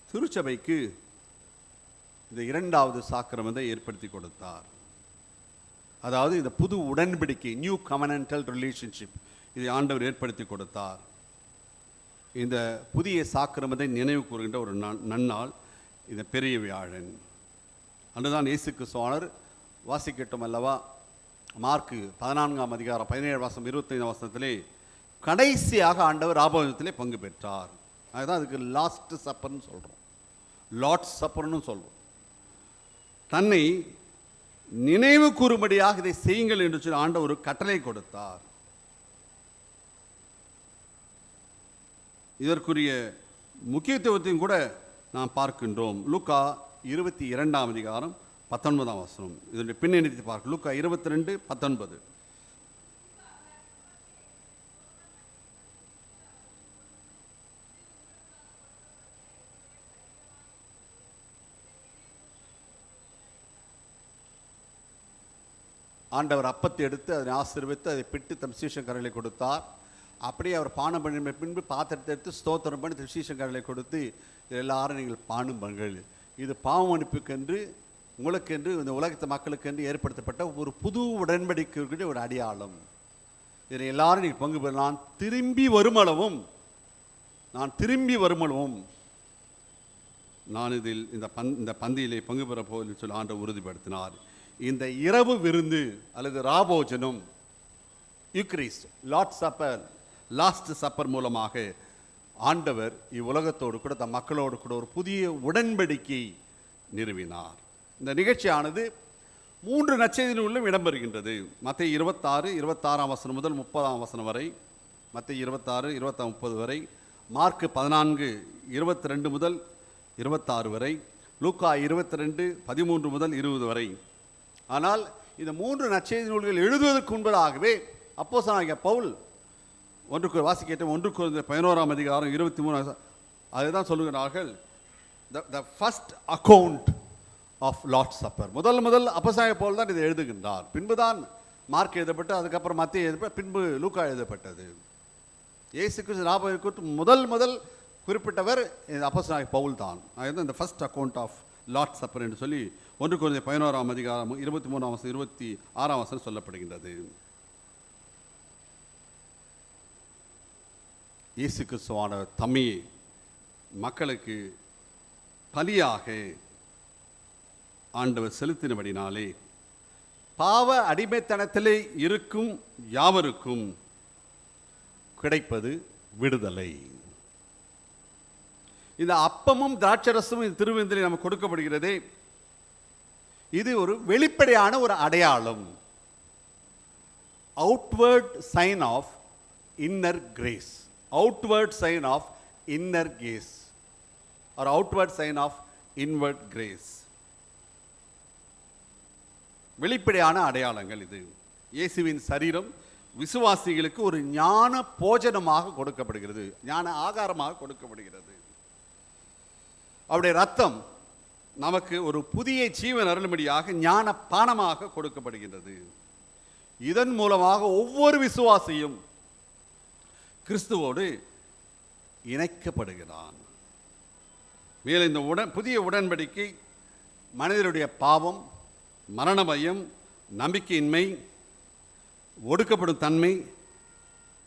திருச்சபைக்கு இந்த இரண்டாவது சாக்கிரமத்தை ஏற்படுத்தி கொடுத்தார். அதாவது இந்த புது உடன்படிக்கை, நியூ கவனன்டல் ரிலேஷன்ஷிப், இதை ஆண்டவர் ஏற்படுத்தி கொடுத்தார். இந்த புதிய சாக்கிரமத்தை நினைவு கூறுகின்ற ஒரு நன்னாள் இந்த பெரிய வியாழன். அன்றுதான் இயேசு கிறிஸ்துவானவர் வாசிக்கட்டும் அல்லவா, மார்க்கு 14ஆம் அதிகாரம் 17 வாசம் 25 வசனத்திலே கடைசியாக ஆண்டவர் ராபோஜனத்திலே பங்கு பெற்றார். அதுதான் அதுக்கு லாஸ்ட் சப்பர்னு சொல்கிறோம், லார்ட்ஸ் சப்பர்னு சொல்கிறோம். தன்னை நினைவு கூறும்படியாக இதை செய்யுங்கள் என்று சொல்லி ஆண்டவர் ஒரு கட்டளை கொடுத்தார். இதற்குரிய முக்கியத்துவத்தையும் கூட நாம் பார்க்கின்றோம். லூக்கா 22ஆம் அதிகாரம் 19ஆம் வசனம், இதனுடைய பின்னணித்தை பார்க்க. லூக்கா 22:19. ஆண்டவர் அப்பத்தை எடுத்து அதனை ஆசீர்வதித்து அதை பிட்டு தம் சீஷக்காரர்களை கொடுத்தார். அப்படியே அவர் பானம் பண்ணி பின்பு பாத்திரத்தை எடுத்து ஸ்தோத்திரம் பண்ணி தம் சீஷக்காரர்களை கொடுத்து, எல்லாரும் நீங்கள் பானம் பண்ணுங்கள், இது பாவ மன்னிப்புக்கென்று உங்களுக்கென்று இந்த உலகத்து மக்களுக்கென்று ஏற்படுத்தப்பட்ட ஒரு புது உடன்படிக்கை ஒரு அடையாளம். இதில் எல்லாரும் நீங்கள் பங்கு பெற, நான் திரும்பி வருமளவும் நான் இதில் இந்த பந்தியிலே பங்கு பெற போவதில்லை சொல்லி ஆண்டவர் உறுதிப்படுத்தினார். இந்த இரவு விருந்து அல்லது ராபோஜனம், Eucharist, Lord Supper, Last Supper மூலமாக ஆண்டவர் இவ்வுலகத்தோடு கூட தம் மக்களோடு கூட ஒரு புதிய உடன்படிக்கை நிறுவினார். இந்த நிகழ்ச்சியானது 3 நற்செய்தி நூலிலும் இடம்பெறுகின்றது. மத்தேயு 26 வசனம் முதல் 30ஆம் வசனம் வரை, மத்தேயு 26, 30 வரை, மார்க்கு 14, 22 முதல் 26 வரை, லூக்கா 22, 13 முதல் 20 வரை. ஆனால் இந்த 3 நற்செய்தி நூல்கள் எழுதுவதற்கு முன்பதாகவே அப்போஸ்தலனாகிய பவுல் வாசிக்கேட்ட 1 கொரிந்தியர் 11ஆம் அதிகாரம் 23 அதுதான் சொல்லுகிறார்கள், the first account of Lord's Supper. முதல் அப்போஸ்தலனாகிய பவுல் தான் இதை எழுதுகின்றார். பின்புதான் மார்க் எழுதப்பட்டு, அதுக்கப்புறம் மத்தேயு எழுதப்பட்டு, பின்பு லூக்கா எழுதப்பட்டது. இயேசு கிறிஸ்து ராபோஜனத்தை குறித்து முதல் குறிப்பிட்டவர் அப்போஸ்தலனாகிய பவுல் தான். அதுதான் இந்த first account of Lord supper என்று சொல்லி 1 கொரிந்தியர் 11ஆம் அதிகாரம் 23ஆம் வசனம் 26ஆம் வசனம் சொல்லப்படுகின்றது. இயேசு கிறிஸ்துவானவர் தம்மையே மக்களுக்கு பலியாக ஆண்டவர் செலுத்தினபடினாலே பாவ அடிமைத்தனத்திலே இருக்கும் யாவருக்கும் கிடைப்பது விடுதலை. இந்த அப்பமும் திராட்சரசமும் இந்த திருவிருந்திலே நமக்கு கொடுக்கப்படுகிறதே, இது ஒரு வெளிப்படையான ஒரு அடையாளம், outward sign of inner grace, outward sign of inner gaze or outward sign of inward grace. வெளிப்படையான அடையாளங்கள் இது. இயேசுவின் சரீரம் விசுவாசிகளுக்கு ஒரு ஞான போஜனமாக கொடுக்கப்படுகிறது, ஞான ஆகாரமாக கொடுக்கப்படுகிறது. அவருடைய ரத்தம் நமக்கு ஒரு புதிய ஜீவன் அருளும்படியாக ஞான பானமாக கொடுக்கப்படுகின்றது. இதன் மூலமாக ஒவ்வொரு விசுவாசியும் கிறிஸ்துவோடு இணைக்கப்படுகிறான். மேலும் இந்த புதிய உடன்படிக்கை மனிதருடைய பாவம், மரண பயம், நம்பிக்கையின்மை, ஒடுக்கப்படும் தன்மை,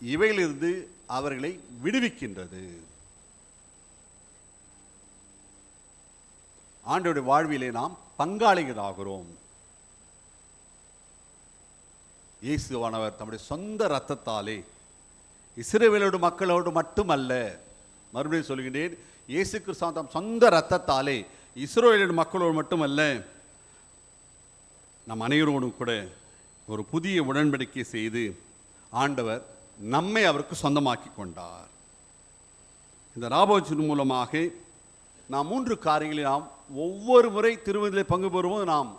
இவையிலிருந்து அவர்களை விடுவிக்கின்றது. ஆண்டவருடைய வாழ்விலே நாம் பங்காளிகளாகிறோம். இயேசுவானவர் தம்முடைய சொந்த இரத்தத்தாலே இஸ்ரவேலோடு மக்களோடு மட்டுமல்ல, மறுபடியும் சொல்கின்றேன், இயேசு கிறிஸ்து தம் சொந்த இரத்தத்தாலே இஸ்ரவேலோடு மக்களோடு மட்டுமல்ல, நம் அனைவரோடும் கூட ஒரு புதிய உடன்படிக்கை செய்து ஆண்டவர் நம்மை அவருக்கு சொந்தமாக்கி கொண்டார். இந்த ராபோஜன் மூலமாக நாம் 3 காரியங்களை நாம் ஒவ்வொரு முறை திருவிருந்திலே பங்கு பெறும்போது நாம்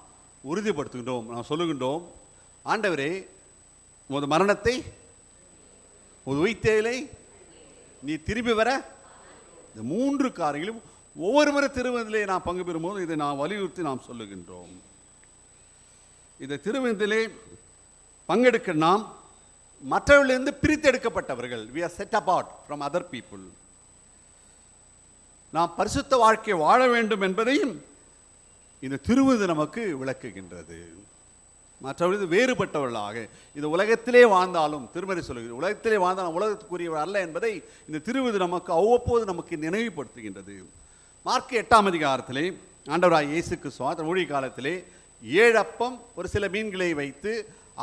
உறுதிப்படுத்துகின்றோம். நாம் சொல்லுகின்றோம், ஆண்டவரே உமது மரணத்தை, உமது உயிர்த்தெழுதலை நீ திரும்பி வர. இந்த 3 காரியங்களும் ஒவ்வொரு முறை திருவிருந்திலே நாம் பங்கு பெறும்போது இதை நாம் வலியுறுத்தி நாம் சொல்லுகின்றோம். இந்த திருவிருந்திலே பங்கெடுக்க நாம் மற்றவர்களிலிருந்து பிரித்தெடுக்கப்பட்டவர்கள். we are set apart from other people. நாம் பரிசுத்த வாழ்க்கை வாழ வேண்டும் என்பதையும் இந்த திருவிருந்து நமக்கு விளக்குகின்றது. மற்றவர்கள் வேறுபட்டவர்களாக இந்த உலகத்திலே வாழ்ந்தாலும், திருமறை சொல்லுகிறது, உலகத்திலே வாழ்ந்தாலும் உலகத்துக்குரியவர் அல்ல என்பதை இந்த திருவிருந்து நமக்கு அவ்வப்போது நமக்கு நினைவுபடுத்துகின்றது. மார்க் 8ஆம் அதிகாரத்திலே ஆண்டவராய் இயேசு கிறிஸ்து தன் ஊழிய காலத்திலே 7 அப்பம் ஒரு சில மீன்களை வைத்து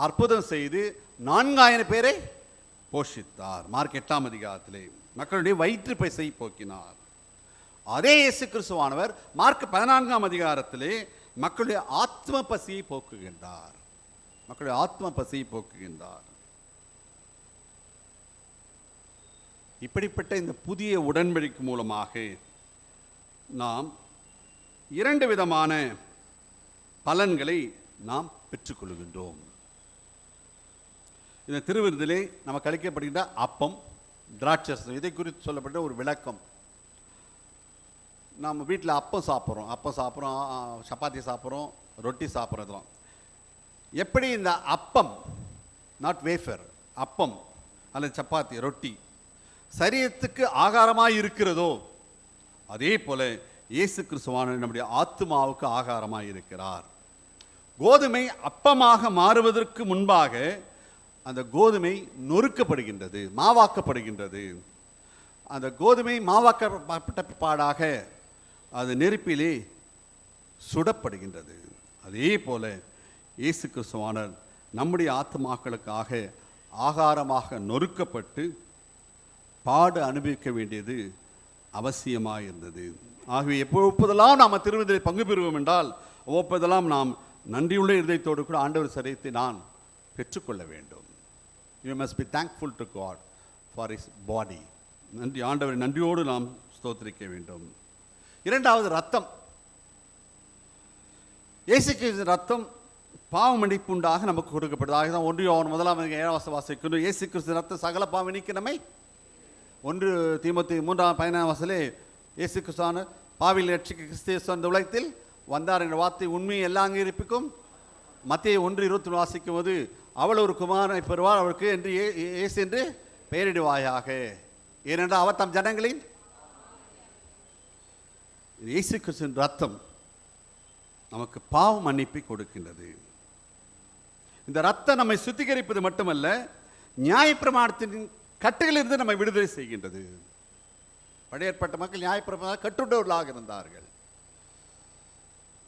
அற்புதம் செய்து 4000 பேரை போஷித்தார். மார்க் 8ஆம் அதிகாரத்திலே மக்களுடைய வயிற்று பசியை போக்கினார். அதே இயேசு கிறிஸ்துவானவர் மார்க் 14ஆம் அதிகாரத்திலே மக்களுடைய ஆத்ம பசியை போக்குகின்றார். மக்களுடைய ஆத்ம பசியை போக்குகின்றார். இப்படிப்பட்ட இந்த புதிய உடன்படிக்கை மூலமாக நாம் 2 விதமான பலன்களை நாம் பெற்றுக்கொள்கின்றோம். இந்த திருவிருந்திலே நமக்கு அளிக்கப்படுகின்ற அப்பம், திராட்சரசம், இதை குறித்து சொல்லப்பட்ட ஒரு விளக்கம். நம்ம வீட்டில் அப்பம் சாப்பிட்றோம், சப்பாத்தி சாப்பிட்றோம், ரொட்டி சாப்பிட்றோம். இதெல்லாம் எப்படி இந்த அப்பம், நாட் வேஃபர், அப்பம் அல்லது சப்பாத்தி, ரொட்டி சரீரத்துக்கு ஆகாரமாக இருக்கிறதோ அதே போல இயேசு கிறிஸ்துவான நம்முடைய ஆத்மாவுக்கு ஆகாரமாக இருக்கிறார். கோதுமை அப்பமாக மாறுவதற்கு முன்பாக அந்த கோதுமை நொறுக்கப்படுகின்றது, மாவாக்கப்படுகின்றது. அந்த கோதுமை மாவாக்கப்பட்ட பாடாக அது நெருப்பிலே சுடப்படுகின்றது. அதே போல இயேசு கிறிஸ்துவானர் நம்முடைய ஆத்மாக்களுக்காக ஆகாரமாக நொறுக்கப்பட்டு பாடு அனுபவிக்க வேண்டியது அவசியமாக இருந்தது. ஆகவே எப்பொழுதெல்லாம் நாம் திருவிருந்திலே பங்கு பெறுவோம் என்றால் ஒவ்வொருப்பதெல்லாம் நாம் நன்றியுள்ள இதயத்தோடு கூட ஆண்டவர் சரீரத்தை நான் பெற்றுக்கொள்ள வேண்டும். You must be thankful to God for his body. நன்றி, ஆண்டவரை நன்றியோடு நாம் ஸ்தோத்திரிக்க வேண்டும். 2வது ரத்தம். இயேசு கிறிஸ்து ரத்தம் பாவ மன்னிப்புண்டாக நமக்கு கொடுக்கப்படுது. தான் 1 யோவான் 1:7 வாசிக்கின்றோம். இயேசு கிறிஸ்து ரத்தம் சகல பாவ நீக்கி நம்மை 1 தீமோத்தேயு 3:14 இயேசு கிறிஸ்துவான பாவியில் ரட்சிக்க கிறிஸ்து இந்த உலகத்தில் வந்தார் என்ற வார்த்தை உண்மையை எல்லா அங்கீகரிப்புக்கும். மத்தேயு 1:21 வாசிக்கும் போது அவள் ஒரு குமாரனை பெறுவார், அவருக்கு என்று இயேசு என்று பெயரிடுவாயாக, ஏனென்றால் அவர் தம் ஜனங்களின். இயேசு கிறிஸ்துவின் ரத்தம் நமக்கு பாவ மன்னிப்பை கொடுக்கின்றது. இந்த ரத்தம் நம்மை சுத்திகரிப்பது மட்டுமல்ல, நியாயப்பிரமாணத்தின் கட்டுகளிலிருந்து நம்மை விடுதலை செய்கின்றது. பழைய ஏற்பாட்டு மக்கள் நியாயப்பிரமாணம் கட்டுண்டவர்களாக இருந்தார்கள்,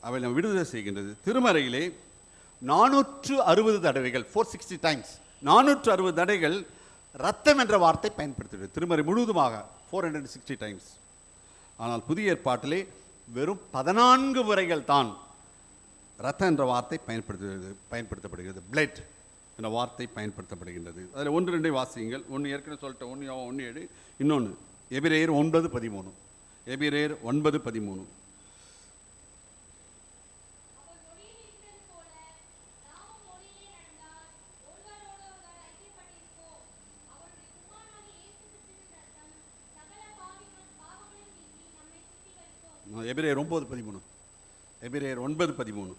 அவை நம்ம விடுதலை செய்கின்றது. திருமறையிலே 460 தடவைகள் 460 டைம்ஸ் 460 தடவைகள் ரத்தம் என்ற வார்த்தை பயன்படுத்துகிறது. திருமறை முழுவதுமாக 460 டைம்ஸ். ஆனால் புதிய ஏற்பாட்டிலே வெறும் 14 முறைகள் தான் ரத்தம் என்ற வார்த்தை பயன்படுத்தப்படுகிறது. பிளட் என்ற வார்த்தை பயன்படுத்தப்படுகின்றது. அதில் 1-2 வாசியங்கள். 1 ஏற்கனவே சொல்லிட்டேன், 1 யோவான் 1:7, இன்னொன்று எபிரேயர் 9:13. எபிரேயர் 9:13. எபிரேயர் 9:13. எபிரேயர் 9:13.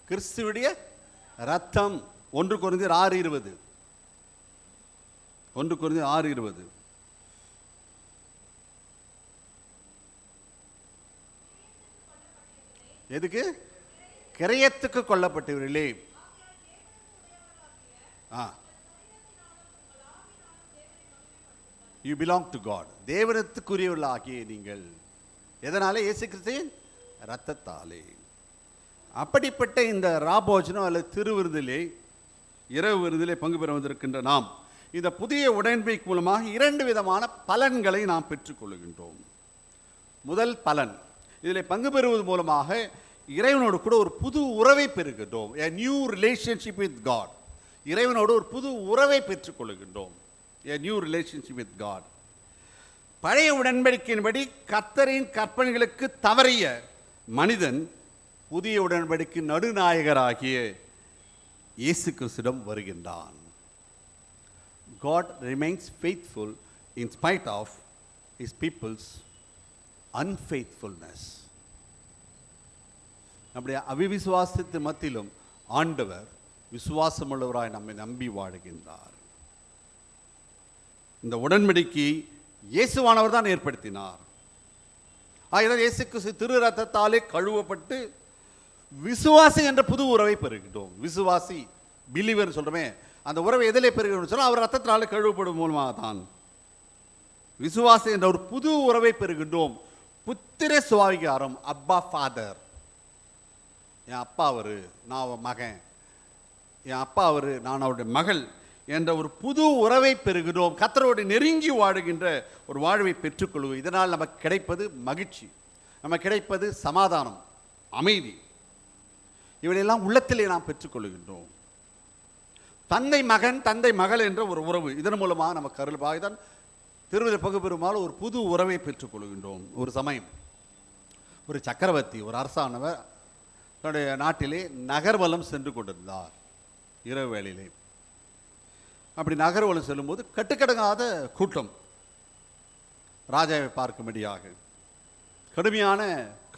கிறிஸ்துவுடைய ரத்தம். 1 கொரிந்தியர் 6:20. 1 கொரிந்தியர் 6:20. எதுக்கு? கிரயத்துக்கு கொல்லப்பட்டவர்களே. You belong to God. தேவனுக்குரியவர்களாகிய நீங்கள். எதனாலே? இயேசு கிறிஸ்துவின் இரத்தத்தாலே. அப்படிப்பட்ட இந்த ராபோஜனம் அல்லது திருவிருந்திலே, இரவு விருந்திலே பங்கு பெற வந்திருக்கின்ற நாம் இந்த புதிய உடன்படிக்கை மூலமாக 2 விதமான பலன்களை நாம் பெற்றுக்கொள்கின்றோம். முதல் பலன், இதில் பங்கு பெறுவது மூலமாக இறைவனோடு கூட ஒரு புது உறவை பெறுகின்றோம். a new relationship with God. இறைவனோடு ஒரு புது உறவை பெற்றுக்கொள்கின்றோம். a new relationship with God. பழைய உடன்படிக்கையின்படி கர்த்தரின் கற்பனைகளுக்கு தவறிய மனிதன் புதிய உடன்படிக்கை நடுநாயகராகிய இயேசு கிறிஸ்துவிடம் வருகின்றான். God remains faithful in spite of his people's unfaithfulness. நம்முடைய அவிவிசுவாசத்தின் மத்தியிலும் ஆண்டவர் விசுவாசமுள்ளவராய் நம்மை நம்பி வாழுகின்றார். இந்த உடன்படிக்கை இயேசுவானவர் தான் ஏற்படுத்தினார். ஆகினால் இயேசு கிறிஸ்து திரு ரத்தத்தாலே கழுவப்பட்டு விசுவாசி என்ற புது உறவை பெறுகின்றோம். விசுவாசி, பிலீவர் சொல்றோமே, அந்த உறவை எதிலே பெறுகிறோம் சொன்னால் அவர் ரத்தத்தினாலே கழுவப்படும் மூலமாக தான் விசுவாசி என்ற ஒரு புது உறவை பெறுகின்றோம். புத்திர சுவாவிகாரம், அப்பா ஃபாதர். என் அப்பா அவரு, நான் அவன் மகன். என் அப்பா அவரு, நான் அவருடைய மகள் என்ற ஒரு புது உறவை பெறுகிறோம். கர்த்தரோடு நெருங்கி வாழுகின்ற ஒரு வாழ்வை பெற்றுக்கொள்வோம். இதனால் நமக்கு கிடைப்பது மகிழ்ச்சி, நமக்கு கிடைப்பது சமாதானம், அமைதி. இவையெல்லாம் உள்ளத்திலே நாம் பெற்றுக்கொள்கின்றோம். தந்தை மகன், தந்தை மகள் என்ற ஒரு உறவு, இதன் மூலமாக நமக்கு அருள்பாக தான் திருவிழா பங்கு பெறுமாறு ஒரு புது உறவை பெற்றுக்கொள்கின்றோம். ஒரு சமயம் ஒரு சக்கரவர்த்தி, ஒரு அரசானவர் தன்னுடைய நாட்டிலே நகர்வலம் சென்று கொண்டிருந்தார் இரவு வேளையிலே. அப்படி நகர்வலம் செல்லும்போது கட்டுக்கடங்காத கூட்டம் ராஜாவை பார்க்கும்படியாக, கடுமையான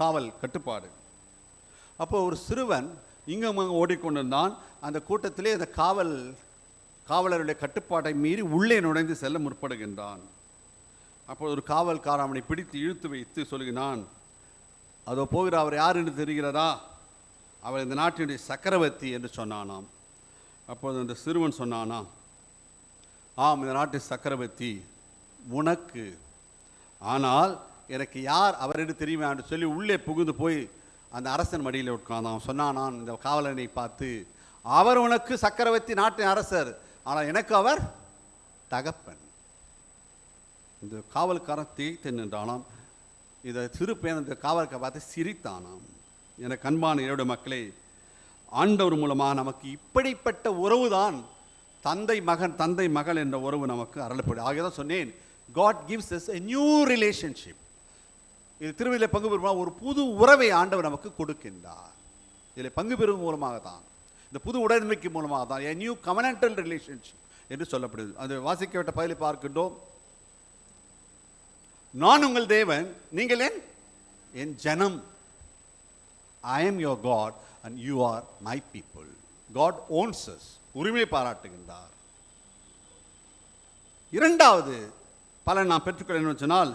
காவல் கட்டுப்பாடு. அப்போ ஒரு சிறுவன் இங்கும் அங்கே ஓடிக்கொண்டிருந்தான். அந்த கூட்டத்திலே அந்த காவலருடைய கட்டுப்பாட்டை மீறி உள்ளே நுழைந்து செல்ல முற்படுகின்றான். அப்போ ஒரு காவல்காரன் அவனை பிடித்து இழுத்து வைத்து சொல்கிறான், அதோ போகிற அவர் யார் என்று தெரிகிறதா? அவர் இந்த நாட்டினுடைய சக்கரவர்த்தி என்று சொன்னானாம். அப்போது அந்த சிறுவன் சொன்னானாம், ஆம், இந்த நாட்டு சக்கரவர்த்தி உனக்கு. ஆனால் எனக்கு யார் அவர் என்று தெரியுமா என்று சொல்லி உள்ளே புகுந்து போய் அந்த அரசன் மடியில் உட்கார்ந்தான். சொன்னானான் இந்த காவலனை பார்த்து, அவர் உனக்கு சக்கரவர்த்தி, நாட்டின் அரசர், ஆனால் எனக்கு அவர் தகப்பன். இந்த காவல்காரன் திகைத்து நின்றானாம். இதை சிறுப்பேன் இந்த காவல்காரன் பார்த்து சிரித்தானாம். எனக்கு அன்பான என்னுடைய மக்களே, ஆண்டவர் மூலமாக நமக்கு இப்படிப்பட்ட உறவு தான் தந்தை மகன், தந்தை மகள் என்ற உறவு நமக்கு அருளப்படும். ஆகிய தான் சொன்னேன், God gives us a new relationship. இது திருவிழா பங்கு பெறும் ஒரு புது உறவை ஆண்டவர் நமக்கு கொடுக்கின்றார். இதில் பங்கு பெறும் மூலமாக தான், இந்த புது உடன்படிக்கை மூலமாக தான் a new covenantal relationship என்று சொல்லப்படுது. அது வாசிக்கப்பட்ட பகுதியில் பார்க்கின்றோம். நான் உங்கள் தேவன், நீங்கள் என் ஜனம். I am your God and you are my people. God owns us. உரிமை பாராட்டுகின்றார். இரண்டாவது பலன் நாம் பெற்றுக்கொள்ள சொன்னால்,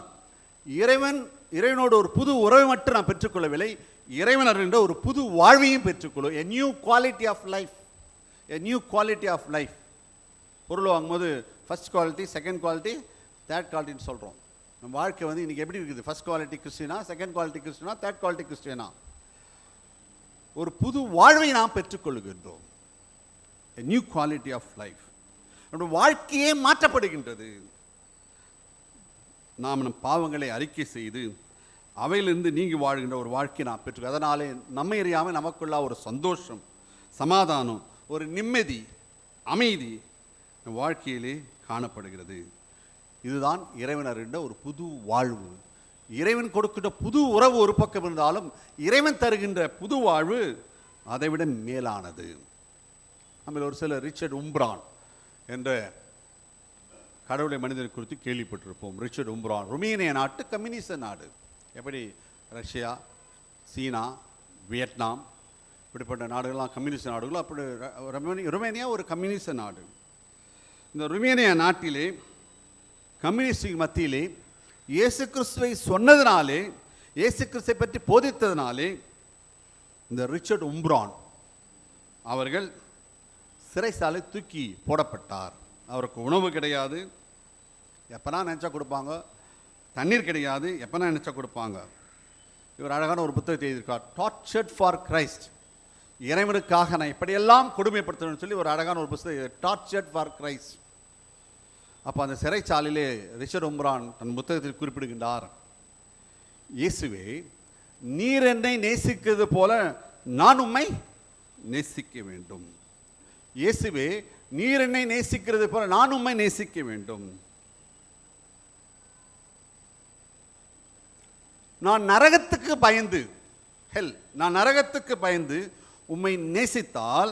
இறைவனோடு ஒரு புது உறவை மட்டும் நாம் பெற்றுக்கொள்ளவில்லை, இறைவன் என்ற ஒரு புது வாழ்வையும் பெற்றுக்கொள்ளும். a new quality of life. a new quality of life. பொருள் வாங்கும்போது first quality, second quality, third குவாலிட்டின்னு சொல்கிறோம். நம்ம வாழ்க்கை வந்து இன்றைக்கி எப்படி இருக்குது? First quality Christian, second quality Christian, third quality Christian? ஒரு புது வாழ்வை நாம் பெற்றுக்கொள்கின்றோம். a new quality of life. நம்முடைய வாழ்க்கையே மாற்றப்படுகின்றது. நாம் நம் பாவங்களை அறிக்கை செய்து அவையிலிருந்து நீங்கி வாழ்கின்ற ஒரு வாழ்க்கையை நாம் பெற்று, அதனாலே நம்மை அறியாமல் நமக்குள்ள ஒரு சந்தோஷம், சமாதானம், ஒரு நிம்மதி, அமைதி நம் வாழ்க்கையிலே காணப்படுகிறது. இதுதான் இறைவன் அறிந்த ஒரு புது வாழ்வு. இறைவன் கொடுக்கின்ற புது உறவு ஒரு பக்கம் இருந்தாலும், இறைவன் தருகின்ற புது வாழ்வு அதைவிட மேலானது. நம்ம ஒரு சில ரிச்சர்ட் உம்ப்ரான் என்ற கடவுளை மனிதர் குறித்து கேள்விப்பட்டிருப்போம். ரிச்சர்ட் உம்ப்ரான் ருமேனிய நாட்டு கம்யூனிஸ்ட் நாடு. எப்படி ரஷ்யா, சீனா, வியட்நாம் இப்படிப்பட்ட நாடுகள்லாம் கம்யூனிஸ்ட் நாடுகள். அப்படி ருமேனியா ஒரு கம்யூனிஸ்ட் நாடு. இந்த ருமேனியா நாட்டிலே கம்யூனிஸ்ட் மத்தியிலே இயேசு கிறிஸ்துவை சொன்னதினாலே, இயேசு கிறிஸ்துவை பற்றி போதித்ததினாலே இந்த ரிச்சர்ட் உம்ப்ரான் அவர்கள் சிறைசாலை தூக்கி போடப்பட்டார். அவருக்கு உணவு கிடையாது, எப்போனா நினச்சா கொடுப்பாங்க. தண்ணீர் கிடையாது, எப்போனா நினச்சா கொடுப்பாங்க. இவர் அழகான ஒரு புத்தகத்தை எழுதியிருக்கார், டார்ச்சர்ட் ஃபார் கிரைஸ்ட். இறைவனுக்காக நான் இப்படியெல்லாம் கொடுமைப்படுத்தணும்னு சொல்லி ஒரு அழகான ஒரு புத்தகம், டார்ச்சர்ட் ஃபார் கிரைஸ்ட். அப்போ அந்த சிறைச்சாலையிலே ரிச்சர்ட் உம்ப்ரான் தன் புத்தகத்தில் குறிப்பிடுகின்றார், இயேசுவே, நீர் என்னை நேசிக்கிறது போல நான் உம்மை நேசிக்க வேண்டும். இயேசுவே, நீர் என்னை நேசிக்கிறது போல நான் உம்மை நேசிக்க வேண்டும். நான் நரகத்துக்கு பயந்து, நான் நரகத்துக்கு பயந்து உம்மை நேசித்தால்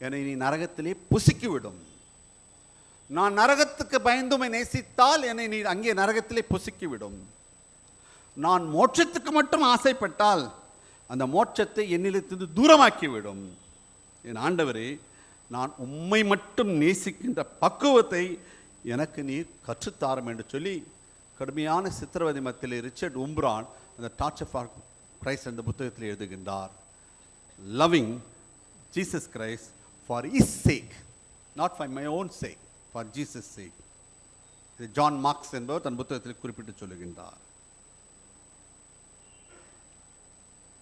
என்னை நீ நரகத்திலே புசிக்கிவிடும். நான் நரகத்துக்கு பயந்து உம்மை நேசித்தால் என்னை நீ அங்கே நரகத்திலே புசிக்கிவிடும். நான் மோட்சத்துக்கு மட்டும் ஆசைப்பட்டால் அந்த மோட்சத்தை என்னிலிருந்து தூரமாக்கிவிடும். என் ஆண்டவரே, நான் உம்மை மட்டும் நேசிக்கின்ற பக்குவத்தை எனக்கு நீர் கற்றுத்தாரும் என்று சொல்லி கடுமையான சித்திரவதை மத்தியிலே ரிச்சர்ட் உம்ப்ரான் அந்த டார்ச்சர் ஃபார் கிரைஸ்ட் என்ற புத்தகத்தில் எழுதுகின்றார். Loving Jesus Christ for his sake, not for my own sake, for Jesus sake. இது ஜான் மார்க்ஸ் என்பவர் தன் புத்தகத்தில் குறிப்பிட்டு சொல்லுகின்றார்.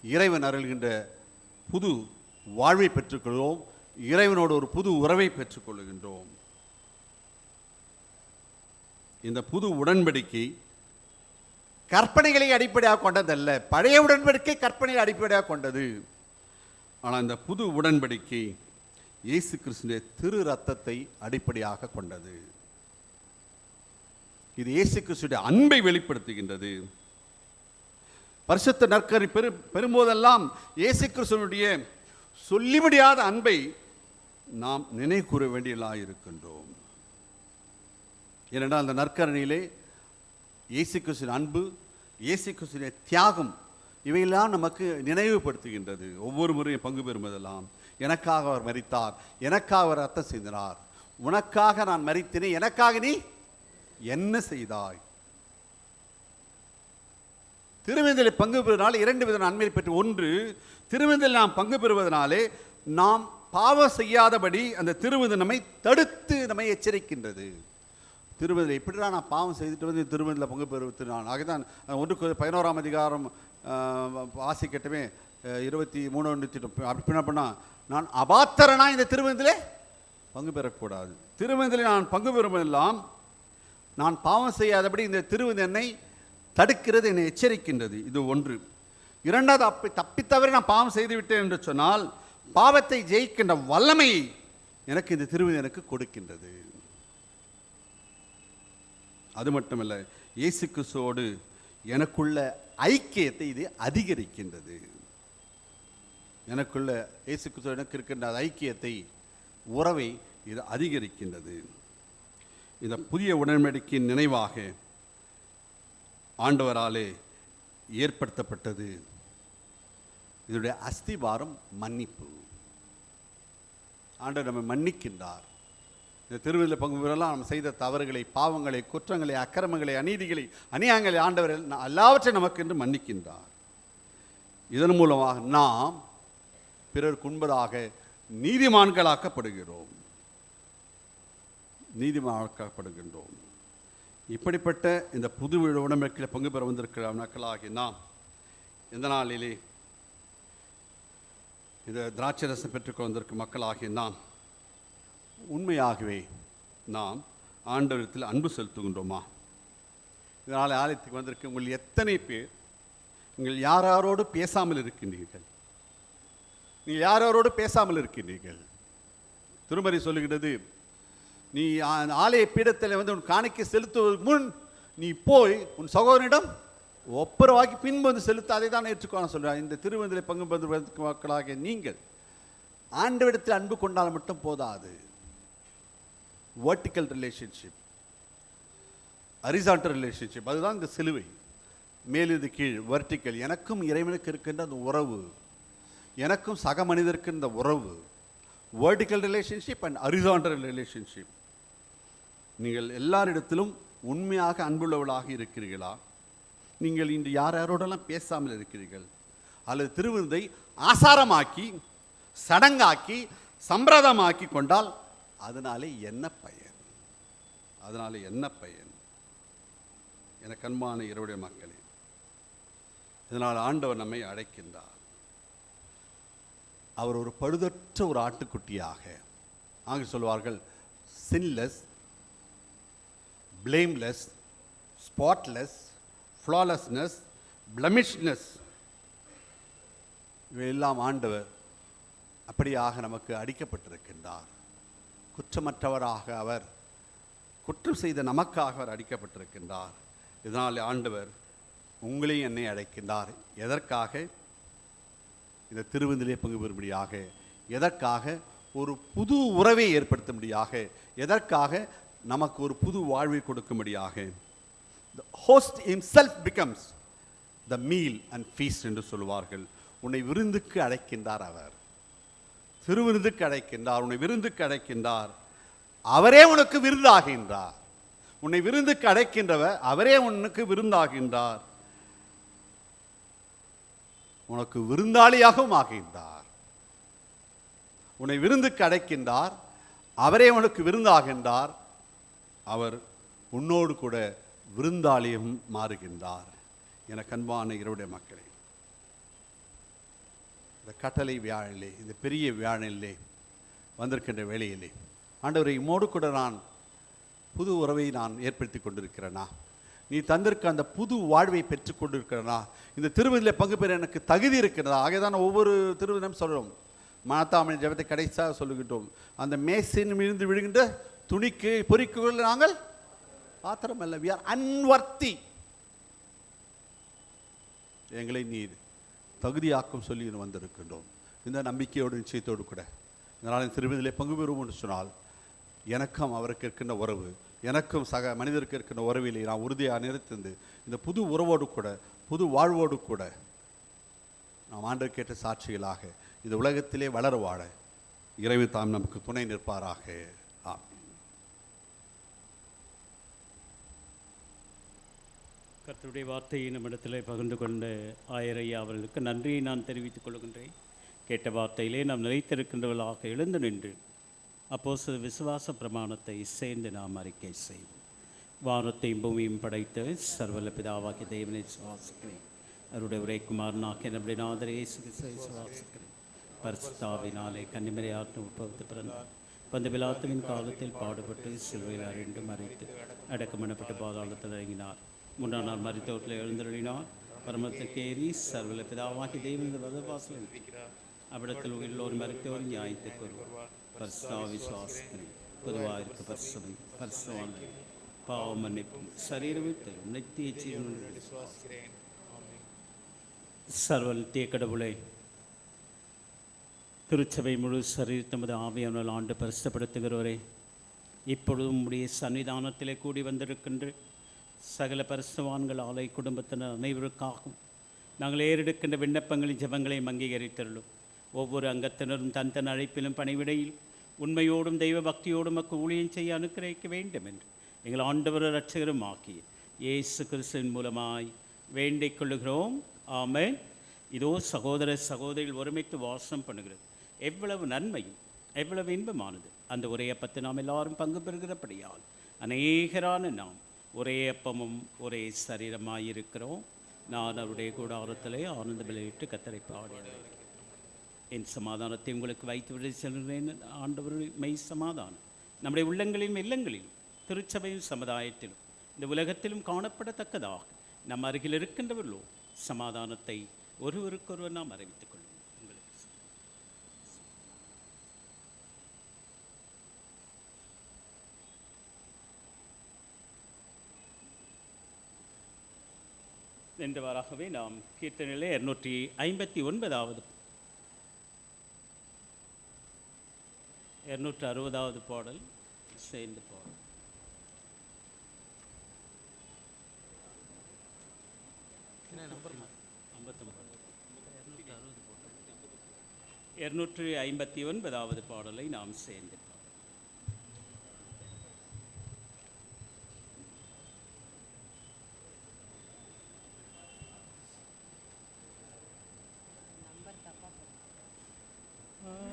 இறைவன் அருள்கின்ற புது வாழ்வை பெற்றுக்கொள்வோம், இறைவனோடு ஒரு புது உறவை பெற்றுக்கொள்கின்றோம். இந்த புது உடன்படிக்கை கற்பனைகளை அடிப்படையாக கொண்டதல்ல. பழைய உடன்படிக்கை கற்பனைகளை அடிப்படையாக கொண்டது. ஆனால் இந்த புது உடன்படிக்கை இயேசு கிறிஸ்துவின் திரு ரத்தத்தை அடிப்படையாக கொண்டது. இது இயேசு கிறிஸ்துவின் அன்பை வெளிப்படுத்துகின்றது. பரிசுத்த நற்கரை பெறும்போதெல்லாம் இயேசு கிறிஸ்துவினுடைய சொல்லி முடியாத அன்பை நாம் நினைவு கூற வேண்டியதாக இருக்கின்றோம். ஏனென்றால் அந்த நற்கரணியிலே இயேசு கிறிஸ்துவின் அன்பு, இயேசு கிறிஸ்துவின் தியாகம், இவையெல்லாம் நமக்கு நினைவுபடுத்துகின்றது. ஒவ்வொரு முறையும் பங்கு பெறும்போதெல்லாம் எனக்காக அவர் மரித்தார், எனக்காக அவர் ரத்தம் சிந்தினார், உனக்காக நான் மரித்தேனே, எனக்காக நீ என்ன செய்தாய். திருவிருந்திலே பங்கு பெறுவதனால இரண்டு வித நன்மையை பெற்று, ஒன்று, திருவிருந்தில் நாம் பங்கு பெறுவதனாலே நாம் பாவம் செய்யாதபடி அந்த திருவிருந்து நம்மை தடுத்து நம்மை எச்சரிக்கின்றது. திருவிருந்தில் எப்படிதான் நான் பாவம் செய்துட்டு வந்து திருவிருந்தில் பங்கு பெறுவது நான் ஆகதான் 1 அதிகாரம் வாசிக்கட்டுமே 23 அப்படி என்ன பண்ணால், நான் அபாத்திரனா இந்த திருவிருந்திலே பங்கு பெறக்கூடாது. திருவிருந்திலே நான் பங்கு பெறுவதெல்லாம் நான் பாவம் செய்யாதபடி இந்த திருவிருந்து என்னை தடுக்கிறது, என்னை எச்சரிக்கின்றது. இது ஒன்று. இரண்டாவது, தப்பித்தவரை நான் பாவம் செய்து விட்டேன் என்று சொன்னால் பாவத்தை ஜெயிக்கின்ற வல்லமை எனக்கு இந்த திருவிருந்து எனக்கு கொடுக்கின்றது. அது மட்டுமல்ல, இயேசு கிறிஸ்துவோடு எனக்குள்ள ஐக்கியத்தை இது அதிகரிக்கின்றது. எனக்குள்ள இயேசு கிறிஸ்து எனக்கு இருக்கின்ற ஐக்கியத்தை, உறவை இது அதிகரிக்கின்றது. இந்த புதிய உடன்படிக்கையின் நினைவாக ஆண்டவராலே ஏற்படுத்தப்பட்டது. இதனுடைய அஸ்திவாரம் மன்னிப்பு. ஆண்டவர் நம்மை மன்னிக்கின்றார். இந்த திருவிருந்தில் பங்கு பெறலாம் நம்ம செய்த தவறுகளை, பாவங்களை, குற்றங்களை, அக்கிரமங்களை, அநீதிகளை, அநியாயங்களை ஆண்டவர் எல்லாவற்றையும் நமக்கு என்று மன்னிக்கின்றார். இதன் மூலமாக நாம் பிறருக்கு உண்பதாக நீதிமான்களாக்கப்படுகிறோம். நீதிமான்களாக்கப்படுகின்றோம். இப்படிப்பட்ட இந்த புது உடன்படிக்கையில் பங்கு பெற வந்திருக்கிற மக்களாகி நாம் இந்த நாளிலே இந்த திராட்சை ரசம் பெற்றுக்கொண்டு வந்திருக்கும் மக்களாகி நாம் உண்மையாகவே நாம் ஆண்டவரிடத்தில் அன்பு செலுத்துகின்றோமா? இதனால் ஆலயத்துக்கு வந்திருக்க உங்கள் எத்தனை பேர் நீங்கள் யாரோடு பேசாமல் இருக்கின்றீர்கள்? நீங்கள் யாரோடு பேசாமல் இருக்கின்றீர்கள்? திருமறை சொல்லுகிறது, நீ ஆலய பீடத்தில் வந்து உன் காணிக்கை செலுத்துவதற்கு முன் நீ போய் உன் சகோதரனிடம் ஒப்புரவாக்கி பின்பு வந்து செலுத்த, அதை தான் ஏற்றுக்கொள்ள சொல்கிறார். இந்த திருவிருந்திலே பங்கு பெறுவதற்கு மக்களாக நீங்கள் ஆண்டவரிடத்தில் அன்பு கொண்டால் மட்டும் போதாது. வெர்டிக்கல் ரிலேஷன்ஷிப், ஹரிசான்டல் ரிலேஷன்ஷிப், அதுதான் இந்த சிலுவை. மேலிருந்து கீழ் வெர்டிக்கல், எனக்கும் இறைவனுக்கு இருக்கின்ற அந்த உறவு. எனக்கும் சக மனிதருக்கு இந்த உறவு, vertical relationship and horizontal relationship. நீங்கள் எல்லாரிடத்திலும் உண்மையாக அன்புள்ளவளாக இருக்கிறீர்களா? நீங்கள் இன்று யாரோடெல்லாம் பேசாமல் இருக்கிறீர்கள்? அல்லது திருவிருந்தை ஆசாரமாக்கி சடங்காக்கி சம்பிரதமாக்கி கொண்டால் அதனாலே என்ன பயன்? அதனாலே என்ன பயன்? எனக்கு அன்பான இறைவனுடைய மக்களே, இதனால் ஆண்டவர் நம்மை அழைக்கின்றார். அவர் ஒரு பழுதற்ற ஒரு ஆட்டுக்குட்டியாக, ஆங்க சொல்வார்கள் சின்லெஸ், பிளேம்லெஸ், ஸ்பாட்லெஸ், ஃப்ளாலெஸ்னஸ், பிளமிஷ்னஸ், இவையெல்லாம் ஆண்டவர் அப்படியாக நமக்கு அடிக்கப்பட்டிருக்கின்றார். குற்றமற்றவராக அவர், குற்றம் செய்த நமக்காக அவர் அடிக்கப்பட்டிருக்கின்றார். இதனால் ஆண்டவர் உங்களையும் என்னை அழைக்கின்றார். எதற்காக? இந்த திருவிருந்திலே பங்கு பெறும்படியாக. எதற்காக? ஒரு புது உறவை ஏற்படுத்தும்படியாக. எதற்காக? நமக்கு ஒரு புது வாழ்வை கொடுக்கும்படியாக. The host himself becomes the meal and feast என்று சொல்வார்கள். உன்னை விருந்துக்கு அழைக்கின்றார் அவர். திருவிருந்துக்கு அழைக்கின்றார், உன்னை விருந்துக்கு அழைக்கின்றார். அவரே உனக்கு விருந்தாகின்றார். உன்னை விருந்துக்கு அழைக்கின்றவர் அவரே உனக்கு விருந்தாகின்றார். உனக்கு விருந்தாளியாகவும் ஆகின்றார். உன்னை விருந்துக்கு அழைக்கின்றார், அவரே உனக்கு விருந்தாகின்றார். அவர் உன்னோடு கூட விருந்தாளியும் மாறுகின்றார். எனக்கு அன்பான இறைவனுடைய மக்களே, இந்த கட்டளை வியாழனிலே, இந்த பெரிய வியாழனிலே வந்திருக்கின்ற வேளையிலே ஆண்டவரை, உம்மோடு கூட நான் புது உறவை நான் ஏற்படுத்தி கொண்டிருக்கிறேனா? நீ தந்திருக்க அந்த புது வாழ்வை பெற்று கொண்டிருக்கிறேனா? இந்த திருவிருந்திலே பங்கு பெற எனக்கு தகுதி இருக்கிறதா? ஆகதான் ஒவ்வொரு திருவிழம் சொல்கிறோம். மாதாமணி ஜெபத்தை கடைசியாக சொல்லுகின்றோம். அந்த மேசின் இருந்து விழுகின்ற துணிக்கு பொறிக்குகள் நாங்கள் பாத்திரம் அல்ல. we are unworthy. எங்களை நீர் தகுதியாக்கும் சொல்லி வந்திருக்கின்றோம். இந்த நம்பிக்கையோடு நிச்சயத்தோடு கூட இதனால் திருவிருந்திலே பங்கு பெறுவோம் என்று சொன்னால், எனக்கும் அவருக்கு இருக்கின்ற உறவு, எனக்கும் சக மனிதருக்கு இருக்கின்ற உறவிலே நான் உறுதியாக நிறுத்திருந்து இந்த புது உறவோடு கூட புது வாழ்வோடு கூட நாம் ஆண்டவர் கேட்ட சாட்சிகளாக இந்த உலகத்திலே வளர வாழ இறைவன் தாம் நமக்கு துணை நிற்பாராக. கர்த்தருடைய வார்த்தையை நம்மிடத்தில் பகிர்ந்து கொண்ட ஆயரையா அவர்களுக்கு நன்றியை நான் தெரிவித்துக் கொள்கின்றேன். கேட்ட வார்த்தையிலே நாம் நிலைத்திருக்கின்றவர்களாக எழுந்து நின்று அப்போஸ்தலர் விசுவாச பிரமாணத்தை சேர்ந்து நாம் அறிக்கை செய்வோம். வானத்தையும் பூமியும் படைத்த சர்வவல்ல பிதாவாகிய தேவனை விசுவாசிக்கிறேன். அவருடைய உரைக்குமாரனாகிய நம்முடைய நாதர் இயேசு கிறிஸ்துவை விசுவாசிக்கிறேன். பரிசுத்தாவினாலே கன்னிமரியாட்டு உட்பவித்து பிறந்தார். பந்த பிலாத்துவின் காலத்தில் பாடுபட்டு சிலுவையில் அறிந்து மறித்து அடக்கமனப்பட்டு பாதாளத்தில் இறங்கினார். 3ஆம் நாள் மரித்தோட்டில் எழுந்தருளினார். பரமத்துக்கு ஏறி சர்வவல்ல பிதாவாகிய தேவன் வலதுபார்சில் இருக்கிறார். அவ்விடத்தில் எல்லோரும் மறித்தோர் நியாயத்தை கூறுவார். பரிசுத்த விசுவாசிக்கிறேன். பொதுவாக இருக்க பரிசுவை பரிசுவான பாவ மன்னிப்பும் சரீரவிட்டு நித்திய ஜீவனை விசுவாசிக்கிறேன். சர்வ நித்திய கடவுளை, திருச்சபை முழு சரீர் தமது ஆவியானால் ஆண்டு பரிசுப்படுத்துகிறவரே, இப்பொழுதும் உடைய சன்னிதானத்திலே கூடி வந்திருக்கின்ற சகல பரிசுவான்கள் ஆலை குடும்பத்தினர் அனைவருக்காகவும் நாங்கள் ஏறெடுக்கின்ற விண்ணப்பங்களின் ஜெபங்களையும் அங்கீகரித்தருளும். ஒவ்வொரு அங்கத்தினரும் தன் தன் அழைப்பிலும் பணிவிடையில் உண்மையோடும் தெய்வ பக்தியோடும் மக்கு ஊழியம் செய்ய அனுக்கிரகிக்க வேண்டும் என்று எங்கள் ஆண்டவர் இரட்சகரும் ஆக்கிய இயேசு கிறிஸ்துவின் மூலமாய் வேண்டிக் கொள்ளுகிறோம். ஆமென். இதோ சகோதர சகோதரிகள் ஒருமித்து வாசம் பண்ணுகிறது. எவ்வளவு நன்மையும் எவ்வளவு இன்பமானது அந்த ஒரே அப்பத்தை நாம் எல்லாரும் பங்கு பெறுகிறபடியால் அநேகரான நாம் ஒரே அப்பமும் ஒரே சரீரமாயிருக்கிறோம். நான் அவருடைய கூடாரத்திலே ஆனந்த விளையிட்டு கத்தரை பாடினேன். என் சமாதானத்தை உங்களுக்கு வைத்து விட செல்கிறேன். ஆண்டவர் மெய் சமாதானம் நம்முடைய உள்ளங்களிலும் இல்லங்களிலும் திருச்சபையும் சமுதாயத்திலும் இந்த உலகத்திலும் காணப்படத்தக்கதாக நம் அருகில் இருக்கின்றவர்களோ சமாதானத்தை ஒருவருக்கொருவர் நாம் அறிவித்துக் கொள்வோம். என்றவாறாகவே நாம் கீர்த்தனையிலே 259வது 260வது பாடல் சேர்ந்து பாடல். நம்பர் 59 260 போட்டோம். 259வது பாடலை நாம் சேர்ந்து பாடுவோம்.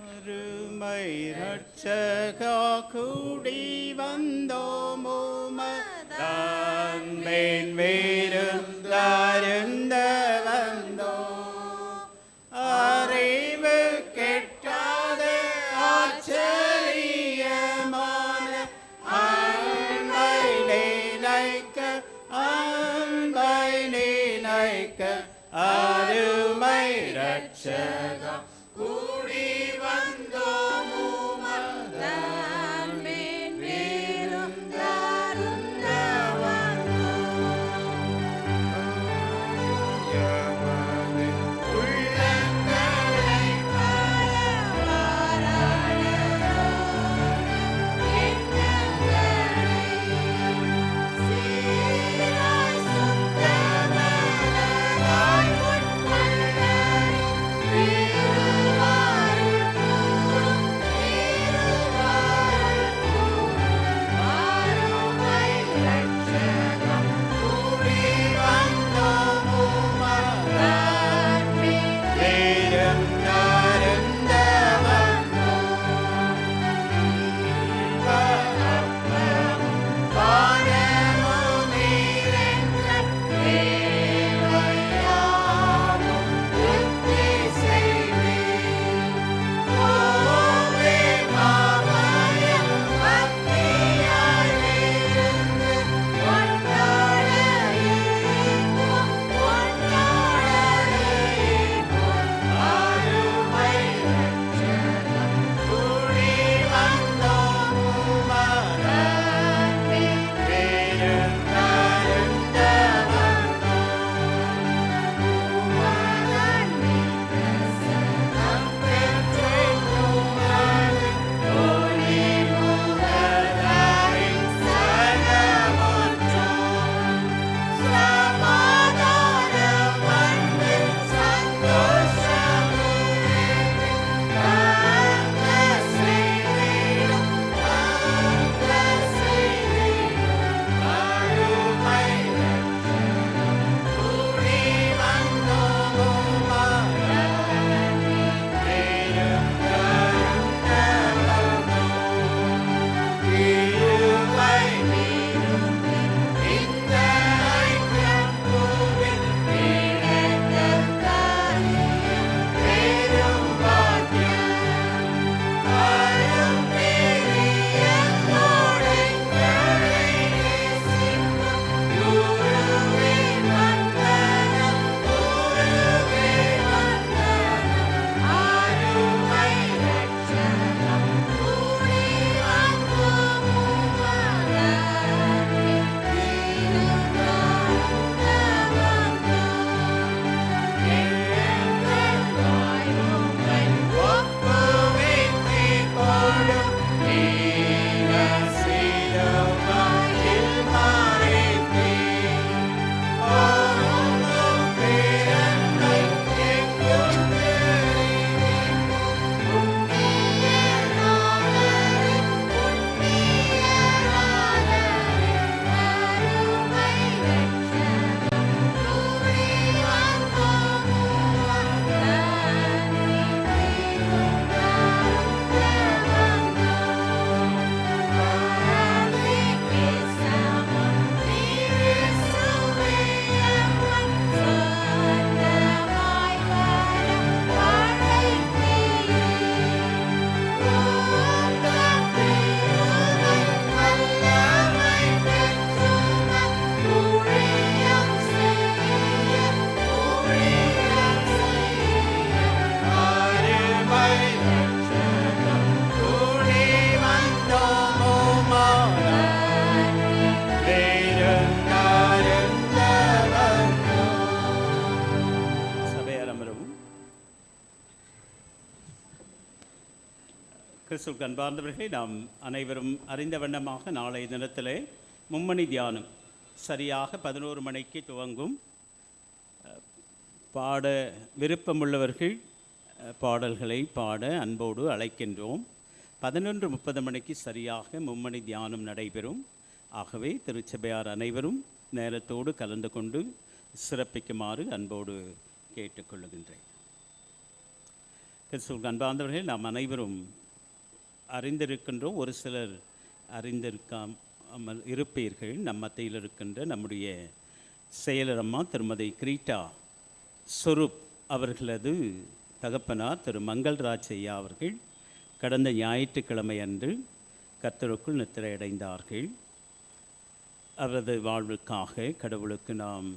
அருமை ரட்சகா கூடி வந்தோமோமதான் மேன்மேலும் தாருந்த வந்தோ அறிவு கெட்டாத ஆச்சரியமான அன்பை நினைக்க அருமை ரட்சகா கூடி வந்தோம் உமதான் மேன்மேலும் தாருந்த கிறிஸ்துவுக்கு அன்பார்ந்தவர்களே, நாம் அனைவரும் அறிந்த வண்ணமாக நாளைய தினத்திலே மும்மணி தியானம் சரியாக 11 மணிக்கு துவங்கும். பாட விருப்பமுள்ளவர்கள் பாடல்களை பாட அன்போடு அழைக்கின்றோம். 11:30 மணிக்கு சரியாக மும்மணி தியானம் நடைபெறும். ஆகவே திருச்சபையார் அனைவரும் நேரத்தோடு கலந்து கொண்டு சிறப்பிக்குமாறு அன்போடு கேட்டுக்கொள்ளுகின்றேன். கிறிஸ்துவுக்கு அன்பார்ந்தவர்கள், நாம் அனைவரும் அறிந்திருக்கின்றோம், ஒரு சிலர் அறிந்திருக்காமல் இருப்பீர்கள். நம் மத்தியில் இருக்கின்ற நம்முடைய செயலரம்மா திருமதி கிரீட்டா சொரூப் அவர்களது தகப்பனார் திரு மங்கள்ராஜ் ஐயா அவர்கள் கடந்த ஞாயிற்றுக்கிழமை அன்று கர்த்தருக்குள் நித்திரையடைந்தார்கள். அவரது வாழ்வுக்காக கடவுளுக்கு நாம்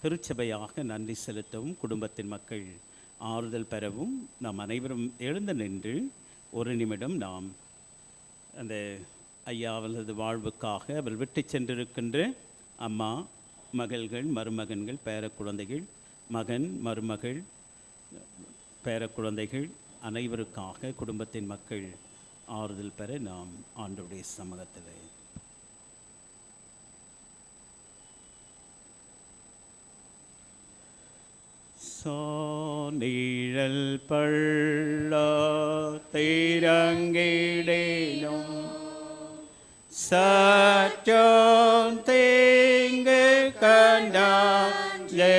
திருச்சபையாக நன்றி செலுத்தவும், குடும்பத்தின் மக்கள் ஆறுதல் பெறவும் நாம் அனைவரும் எழுந்து நின்று ஒரு நிமிடம் நாம் அந்த ஐயா அவரது வாழ்வுக்காக அவர் விட்டு சென்றிருக்கின்ற அம்மா, மகள்கள், மருமகன்கள், பேரக்குழந்தைகள், மகன், மருமகள், பேரக்குழந்தைகள் அனைவருக்காக குடும்பத்தின் மக்கள் ஆறுதல் பெற நாம் ஆண்டவருடைய சமூகத்தில் நீழல் பள்ள திரங்கிடேனும் சற்றும் தீங்கு கண்டானே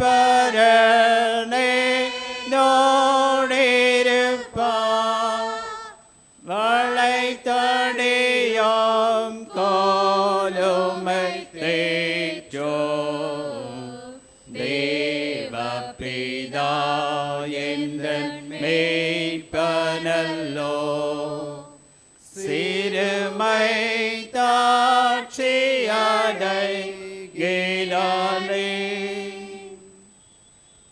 வானப்பரனே நோடிருப்பான் வளைத்தடியாம் கோலுமை தேற்றோ தேவபிதா எந்தன் மேய்ப்பனல்லோ சிறுமை தாட்சியாடை கேளானே.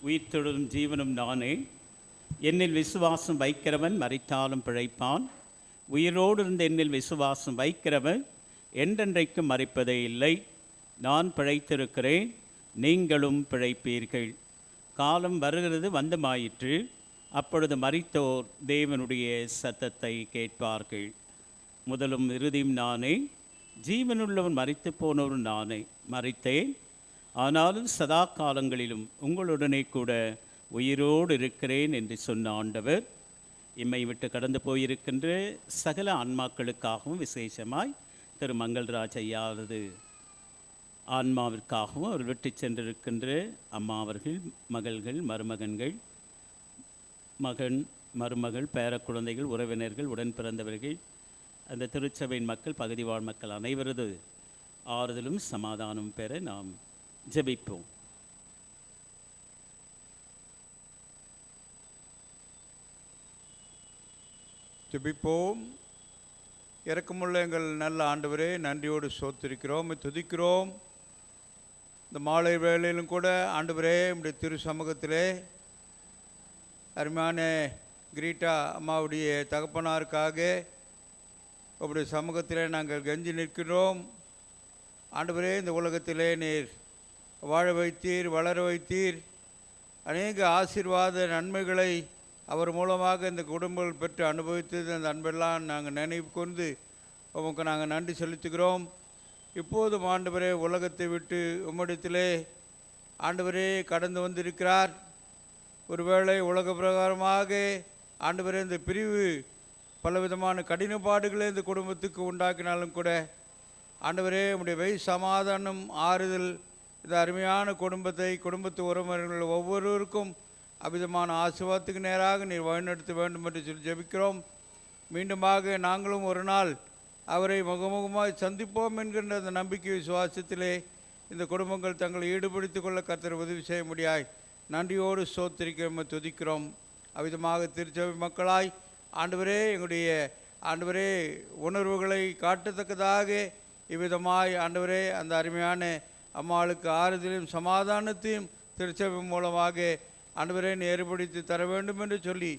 உயிர்த்தெழும் ஜீவனும் நானே, என்னில் விசுவாசம் வைக்கிறவன் மரித்தாலும் பிழைப்பான். உயிரோடு இருந்த என்னில் விசுவாசம் வைக்கிறவன் என்றென்றைக்கும் மரிப்பதே இல்லை. நான் பிழைத்திருக்கிறேன், நீங்களும் பிழைப்பீர்கள். காலம் வருகிறது, வந்துமாயிற்று. அப்பொழுது மரித்தோர் தேவனுடைய சத்தத்தை கேட்பார்கள். முதலும் இறுதியும் நானே, ஜீவனுள்ளவன் மரித்து போனவன் நானே. மரித்தேன், ஆனாலும் சதா காலங்களிலும் உங்களுடனே கூட உயிரோடு இருக்கிறேன் என்று சொன்ன ஆண்டவர் இம்மை விட்டு கடந்து போயிருக்கின்ற சகல ஆன்மாக்களுக்காகவும், விசேஷமாய் திரு மங்கள்ராஜ் ஐயாவது ஆன்மாவிற்காகவும் அவர் விட்டு சென்றிருக்கின்ற அம்மா அவர்கள், மகள்கள், மருமகன்கள், மகன், மருமகள், பேரக்குழந்தைகள், உறவினர்கள், உடன் பிறந்தவர்கள், அந்த திருச்சபையின் மக்கள், பகுதி வாழ் மக்கள் அனைவரது ஆறுதலும் சமாதானம் பெற நாம் ஜெபிப்போம். ஜெபிப்போம். இரக்கமுள்ள எங்கள் நல்ல ஆண்டவரே, நன்றியோடு சோத்திருக்கிறோம், துதிக்கிறோம். இந்த மாலை வேளையிலும் கூட ஆண்டவரே, உடைய திரு சமூகத்திலே அருமையான கிரீட்டா அம்மாவுடைய தகப்பனாருக்காக உடைய சமூகத்திலே நாங்கள் கெஞ்சி நிற்கிறோம். ஆண்டவரே, இந்த உலகத்திலே நீர் வாழ வைத்தீர், வளர வைத்தீர். அநேக ஆசீர்வாத நன்மைகளை அவர் மூலமாக இந்த குடும்பங்கள் பெற்று அனுபவித்தது, அந்த அன்பெல்லாம் நாங்கள் நினைவு கொண்டு உமக்கு நாங்கள் நன்றி செலுத்துகிறோம். இப்போதும் ஆண்டவரே, உலகத்தை விட்டு உம்மிடத்திலே ஆண்டவரே கடந்து வந்திருக்கிறார். ஒருவேளை உலக பிரகாரமாக ஆண்டவரே இந்த பிரிவு பலவிதமான கடினப்பாடுகளை இந்த குடும்பத்துக்கு உண்டாக்கினாலும் கூட ஆண்டவரே, உம்முடைய வை சமாதானம், ஆறுதல் இந்த அருமையான குடும்பத்து உறவினர்கள் ஒவ்வொருவருக்கும் அவ்விதமான ஆசீர்வாதத்துக்கு நேராக நீர் வழிநடத்த வேண்டும் என்று சொல்லி ஜெபிக்கிறோம். மீண்டுமாக நாங்களும் ஒரு நாள் அவரை முகமுகமாக சந்திப்போம் என்கின்ற அந்த நம்பிக்கை விசுவாசத்திலே இந்த குடும்பங்கள் தங்களை ஈடுபடுத்திக் கொள்ள கர்த்தர் உதவி செய்ய முடியாய் நன்றியோடு ஸ்தோத்திரிக்கிறோம், துதிக்கிறோம். அவ்விதமாக திருச்சபை மக்களாய் ஆண்டவரே, எங்களுடைய ஆண்டவரே உணர்வுகளை காட்டத்தக்கதாக இவ்விதமாய் ஆண்டவரே அந்த அருமையான அம்மாளுக்கு ஆறுதலையும் சமாதானத்தையும் திருச்சபை மூலமாக ஆண்டவரே ஏற்படுத்தி தர வேண்டும் என்று சொல்லி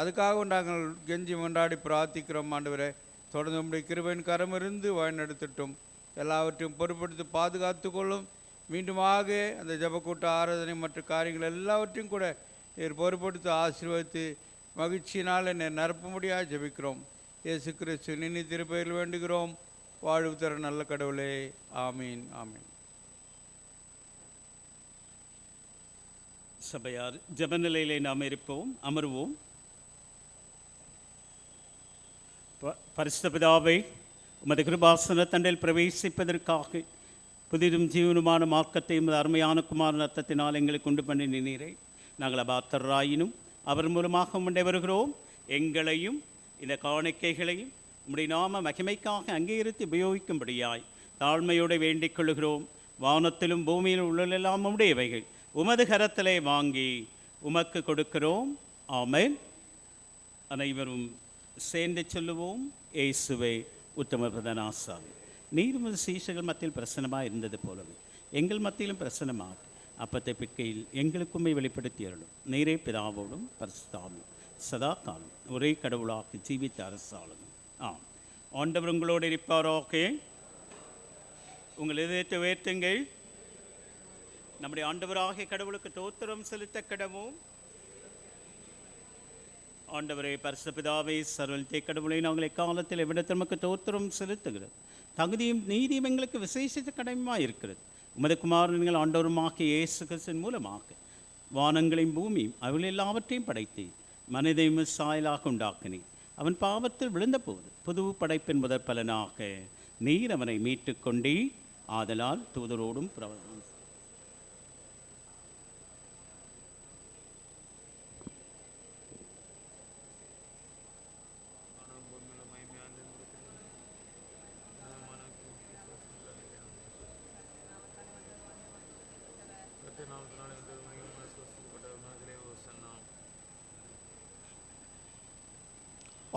அதுக்காக நாங்கள் கெஞ்சி கொண்டாடி பிரார்த்திக்கிறோம். ஆண்டவரே, தொடர்ந்து நம்முடைய கிருபையின் கரமிருந்து வழிநடத்தட்டும், எல்லாவற்றையும் பொறுப்படுத்தி பாதுகாத்து கொள்ளும். மீண்டுமாக அந்த ஜபக்கூட்ட ஆராதனை மற்ற காரியங்கள் எல்லாவற்றையும் கூட நீர் பொறுப்படுத்தி ஆசீர்வதித்து மகிழ்ச்சியினால் என்னை நிரப்ப முடியாது ஜெபிக்கிறோம். இயேசு கிறிஸ்து நினை திருப்பெயரில் வேண்டுகிறோம். வாழ்வு தர நல்ல கடவுளே, ஆமீன், ஆமீன். சபையார் ஜெப நிலையிலே நாம் இருப்போம், அமர்வோம். பரிசுத்த பிதாவே, உமது கிருபாசன தண்டில் பிரவேசிப்பதற்காக புதிதும் ஜீவனுமான மார்க்கத்தை உமது அருமையான குமாரன் ரத்தத்தினால் எங்களுக்கு உண்டு பண்ணி நினைறே. நாங்கள் அபாத்தராயினும் அவர் மூலமாக உண்டை வருகிறோம். எங்களையும் இந்த காணிக்கைகளையும் உம்முடைய நாம மகிமைக்காக அங்கீகரித்து உபயோகிக்கும்படியாய் தாழ்மையோடு வேண்டிக் கொள்கிறோம். வானத்திலும் பூமியிலும் உள்ளெல்லாம் உடையவைகள் உமது கரத்திலே வாங்கி உமக்கு கொடுக்கிறோம். ஆமென். அனைவரும் சேர்ந்து சொல்லுவோம். இயேசுவே உத்தம பிரதானாசாமி, நீர் உமது சீஷர்கள் மத்தியில் பிரசனமாக இருந்தது போலவே எங்கள் மத்தியிலும் பிரசனமாக அப்பத்தை பிற்கையில் எங்களுக்கு உண்மை வெளிப்படுத்தி அருளும். நீரே பிதாவோடும் பரிசுத்தாவும் சதா காலம் ஒரே கடவுளாக ஜீவித்த அரசாளும். ஆண்டவர் உங்களோடு இருப்பாராக. உங்கள் இதயத்தை உயர்த்துங்கள். நம்முடைய ஆண்டவராகிய கடவுளுக்கு தோத்திரம் செலுத்த கடவோம். ஆண்டவரே, பரிசுத்த பிதாவே, சர்வலித்த கடவுளை நாங்கள் எக்காலத்தில் எவ்விடத்தில் நமக்கு தோத்திரம் செலுத்துகிறது. தகுதியும் நீதியும் எங்களுக்கு விசேஷித்த கடமையாக இருக்கிறது. உமது குமாரன்கள் ஆண்டவருமாகிய இயேசு கிறிஸ்துவின் மூலமாக வானங்களையும் பூமியும் அவள் எல்லாவற்றையும் படைத்து மனிதையும் சாயலாக உண்டாக்கினீர். அவன் பாவத்தில் விழுந்தபோது புது படைப்பின் முதற் பலனாக நீர் அவனை மீட்டு கொண்டே. ஆதலால் தூதரோடும்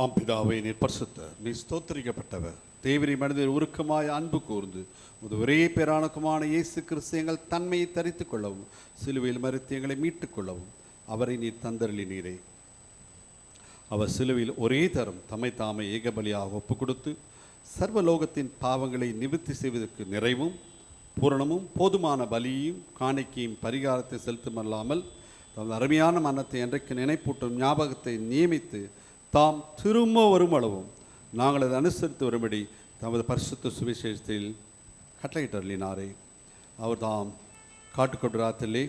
ஆம் பிதாவே, நீர் பரிசுத்தர், நீ ஸ்தோத்திரிக்கப்பட்டவர். தேவரி மனிதர் உருக்கமாய் அன்பு கூர்ந்து முது ஒரே பேரானக்குமான இயேசு கிறிஸ்து எங்கள் தன்மையை தரித்துக் கொள்ளவும் சிலுவையில் மறுத்து எங்களை மீட்டுக் கொள்ளவும் அவரை நீர் தந்தருளினீரே. அவர் சிலுவையில் ஒரே தரம் தம்மை தாமை ஏகபலியாக ஒப்பு கொடுத்து சர்வலோகத்தின் பாவங்களை நிவர்த்தி செய்வதற்கு நிறைவும் பூரணமும் போதுமான பலியையும் காணிக்கையும் பரிகாரத்தை செலுத்துமல்லாமல் தமது அருமையான மரணத்தை என்றைக்கு நினைப்பூட்டும் ஞாபகத்தை நியமித்து தாம் திரும்ப வரும் அளவும் நாங்கள் அதை அனுசரித்து வரும்படி தமது பரிசுத்த சுவிசேஷத்தில் கட்டளையிட்டருளினாரே. அவர் தாம் காட்டுக்கொடுராத்திலே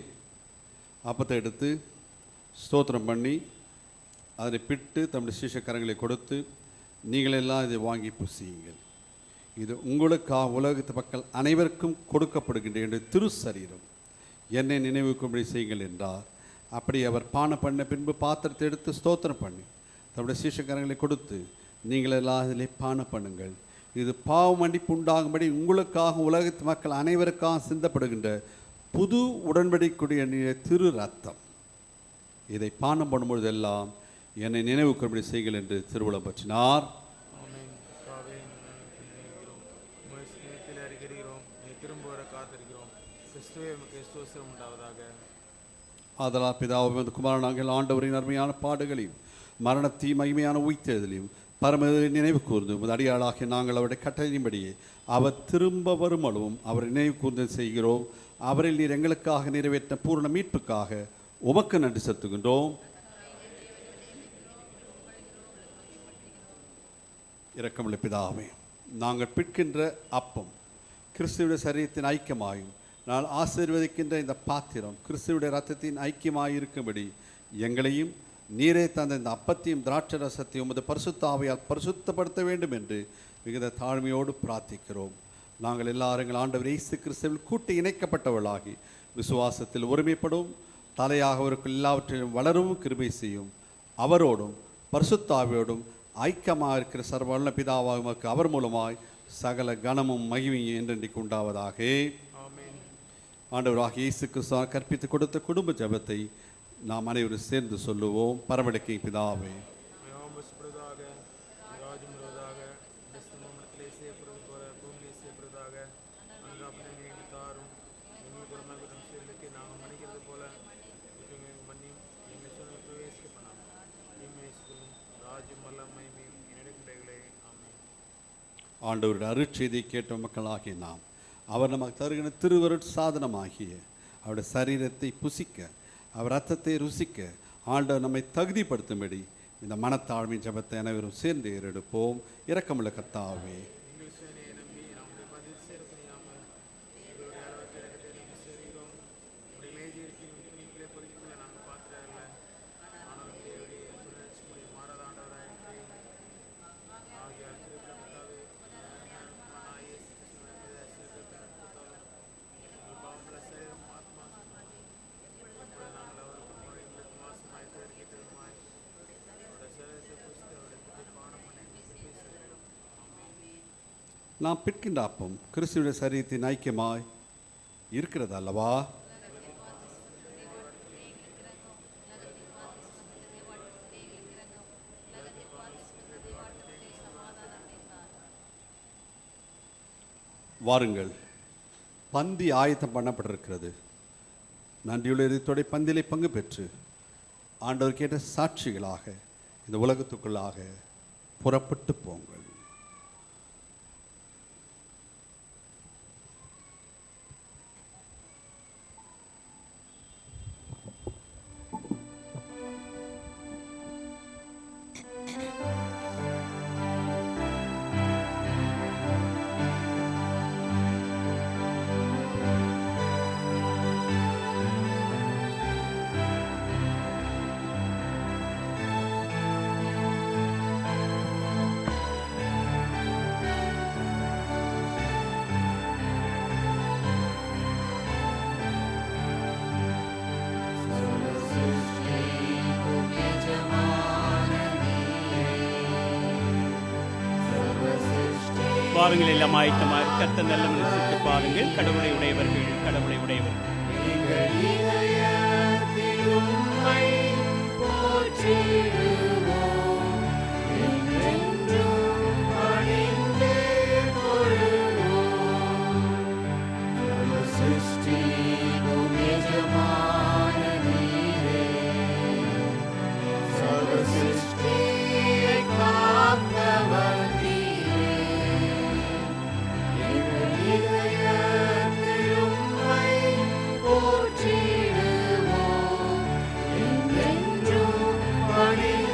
அப்பத்தை எடுத்து ஸ்தோத்திரம் பண்ணி அதனை பிட்டு தம்முடைய சீஷக்கரங்களை கொடுத்து, நீங்களெல்லாம் இதை வாங்கி புசியுங்கள், இது உங்களுக்காக உலகத்து மக்கள் அனைவருக்கும் கொடுக்கப்படுகின்ற என்று திரு சரீரம், என்னை நினைவுக்கும்படி செய்யுங்கள் என்றார். அப்படி அவர் பானம் பண்ண பின்பு பாத்திரத்தை எடுத்து ஸ்தோத்திரம் பண்ணி தம்முடைய சீஷக்கரங்களை கொடுத்து, நீங்கள் எல்லாம் இதிலே பானம் பண்ணுங்கள், இது பாவ மன்னிப்பு உண்டாகும்படி உங்களுக்காக உலகத்து மக்கள் அனைவருக்காக சிந்தப்படுகின்ற புது உடன்படிக்கையுடைய திரு ரத்தம், இதை பானம் பண்ணும்பொழுதெல்லாம் என்னை நினைவுக்கும்படி செய்யுங்கள் என்று திருவுளம் பற்றினார். ஆதலால் பிதாவே, குமாரன் நாங்கள் ஆண்டவரின் அருமையான பாடுகளையும் மரணத்தையும் மகிமையான உயிர்த்தெழுதலையும் பரமதை நினைவு கூர்ந்து உமது அடியாளாகிய நாங்கள் அவருடைய கட்டளையின்படியே அவர் திரும்ப வரும் அளவும் அவரை நினைவு கூர்ந்து செய்கிறோம். அவரில் நீர் எங்களுக்காக நிறைவேற்ற பூர்ண மீட்புக்காக உமக்கு நன்றி செலுத்துகின்றோம். இரக்கமுள்ள பிதாவே, நாங்கள் பிற்கின்ற அப்பம் கிறிஸ்துவுடைய சரீரத்தின் ஐக்கியமாயும் நான் ஆசீர்வதிக்கின்ற இந்த பாத்திரம் கிறிஸ்துவுடைய இரத்தத்தின் ஐக்கியமாயிருக்கும்படி எங்களையும் நீரே தந்த இந்த அப்பத்தையும் திராட்சை ரசத்தையும் உமது பரிசுத்த ஆவியால் பரிசுத்தப்படுத்த வேண்டும் என்று மிகுந்த தாழ்மையோடு பிரார்த்திக்கிறோம். நாங்கள் எல்லாரும் எங்கள் ஆண்டவர் இயேசு கிறிஸ்துவில் கூட்டி இணைக்கப்பட்டவர்களாகி விசுவாசத்தில் ஒருமைப்படும் தலையாக அவருக்கு எல்லாவற்றிலும் வளரவும் கிருபை செய்யும். அவரோடும் பரிசுத்த ஆவியோடும் ஐக்கியமாக இருக்கிற சர்வவல்ல பிதாவாக அவர் மூலமாய் சகல கனமும் மகிமையும் என்றென்றைக்கு உண்டாவதாக. ஆண்டவராக இயேசு கிறிஸ்துவால் கற்பித்து கொடுத்த குடும்ப ஜெபத்தை நாம் அனைவரும் சேர்ந்து சொல்லுவோம். பரமடக்கை பிதாவே, ஆண்டவருடைய அருட்செய்தியை கேட்ட மக்களாகிய நாம் அவர் நமக்கு தருகிற திருவருட் சாதனமாகிய அவருடைய சரீரத்தை புசிக்க அவர் ரத்தத்தை ருசிக்க ஆண்டவர் நம்மை தகுதிப்படுத்தும்படி இந்த மனத்தாழ்மை ஜபத்தை அனைவரும் சேர்ந்து ஏறெடுப்போம். இரக்கமுள்ள கர்த்தாவே, நாம் பிற்கின்ற அப்பம் கிறிஸ்துவின் சரீரத்தின் ஐக்கியமாய் இருக்கிறது அல்லவா? வாருங்கள், பந்தி ஆயத்தம் பண்ணப்பட்டிருக்கிறது. நன்றியுள்ள இதயத்தோட பந்திலை பங்கு பெற்று ஆண்டவருக்கு ஏற்ற சாட்சிகளாக இந்த உலகத்துக்குள்ளாக புறப்பட்டு போங்கள். பாருங்கள், எல்லாம் ஆயத்தமாக கர்த்தர் நல்ல மனசிட்டு பாருங்கள். கடவுளை உடையவர்கள், கடவுளை உடையவர்கள். போற்றிடுவோம் என்றென்றும் பணிந்து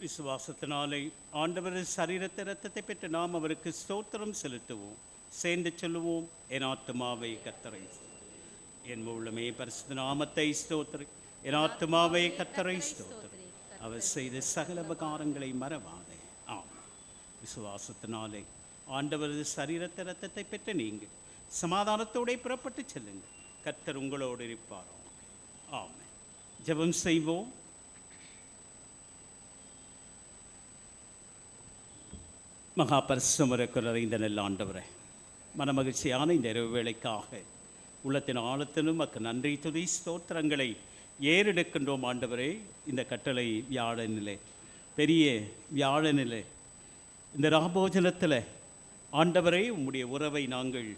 விசுவாசத்தினாலே ஆண்டவர் சரீரத்தை இரத்தத்தை பெற்று நாம் அவருக்கு ஸ்தோத்திரம் செலுத்துவோம். சேர்ந்து சொல்லுவோம். என் ஆத்துமாவை கர்த்தரை என் உள்ளமே பரிசுத்த நாமத்தை ஸ்தோத்திரி. என் ஆத்துமாவை கர்த்தரை ஸ்தோத்திரி. அவர் செய்த சகல உபகாரங்களை மறவாதே. ஆம், விசுவாசத்தினாலே ஆண்டவரது சரீரத்தை இரத்தத்தை பெற்ற நீங்கள் சமாதானத்தோടെ புறப்பட்டு செல்லுங்கள். கர்த்தர் உங்களோடு இருப்பாரோ. ஆமென். ஜெபம் செய்வோம். மகாபரிசுமரக்குள் அறிந்த நல்ல ஆண்டவரே, மனமகிழ்ச்சியான இந்த இரவு வேளைக்காக உள்ளத்தின் ஆழத்திலும் மக்கு நன்றி துதி ஸ்தோத்திரங்களை ஏறெடுக்கின்றோம் ஆண்டவரே. இந்த கட்டளை வியாழனிலே, பெரிய வியாழனிலே, இந்த ராபோஜனத்தில் ஆண்டவரே உம்முடைய உறவை நாங்கள்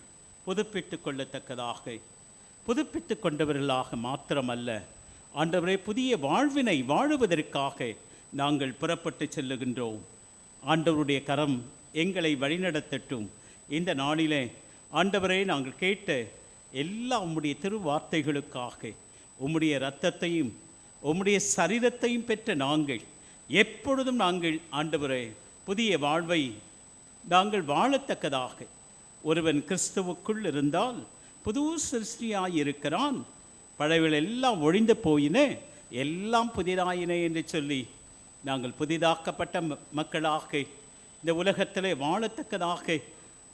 புதுப்பித்து கொள்ளத்தக்கதாக, புதுப்பித்து கொண்டவர்களாக மாத்திரமல்ல ஆண்டவரே, புதிய வாழ்வினை வாழுவதற்காக நாங்கள் புறப்பட்டு செல்லுகின்றோம். ஆண்டவருடைய கரம் எங்களை வழிநடத்தட்டும். இந்த நாளிலே ஆண்டவரே, நாங்கள் கேட்ட எல்லா உம்முடைய திருவார்த்தைகளுக்காக உம்முடைய இரத்தத்தையும் உம்முடைய சரீரத்தையும் பெற்ற நாங்கள் எப்பொழுதும் நாங்கள் ஆண்டவரே புதிய வாழ்வை நாங்கள் வாழத்தக்கதாக, ஒருவன் கிறிஸ்துவுக்குள் இருந்தால் புது சிருஷ்டியாயிருக்கிறான், பழையவள் எல்லாம் ஒழிந்து போயின, எல்லாம் புதிதாயின என்று சொல்லி நாங்கள் புதிதாக்கப்பட்ட மக்களாக இந்த உலகத்திலே வாழத்தக்கதாக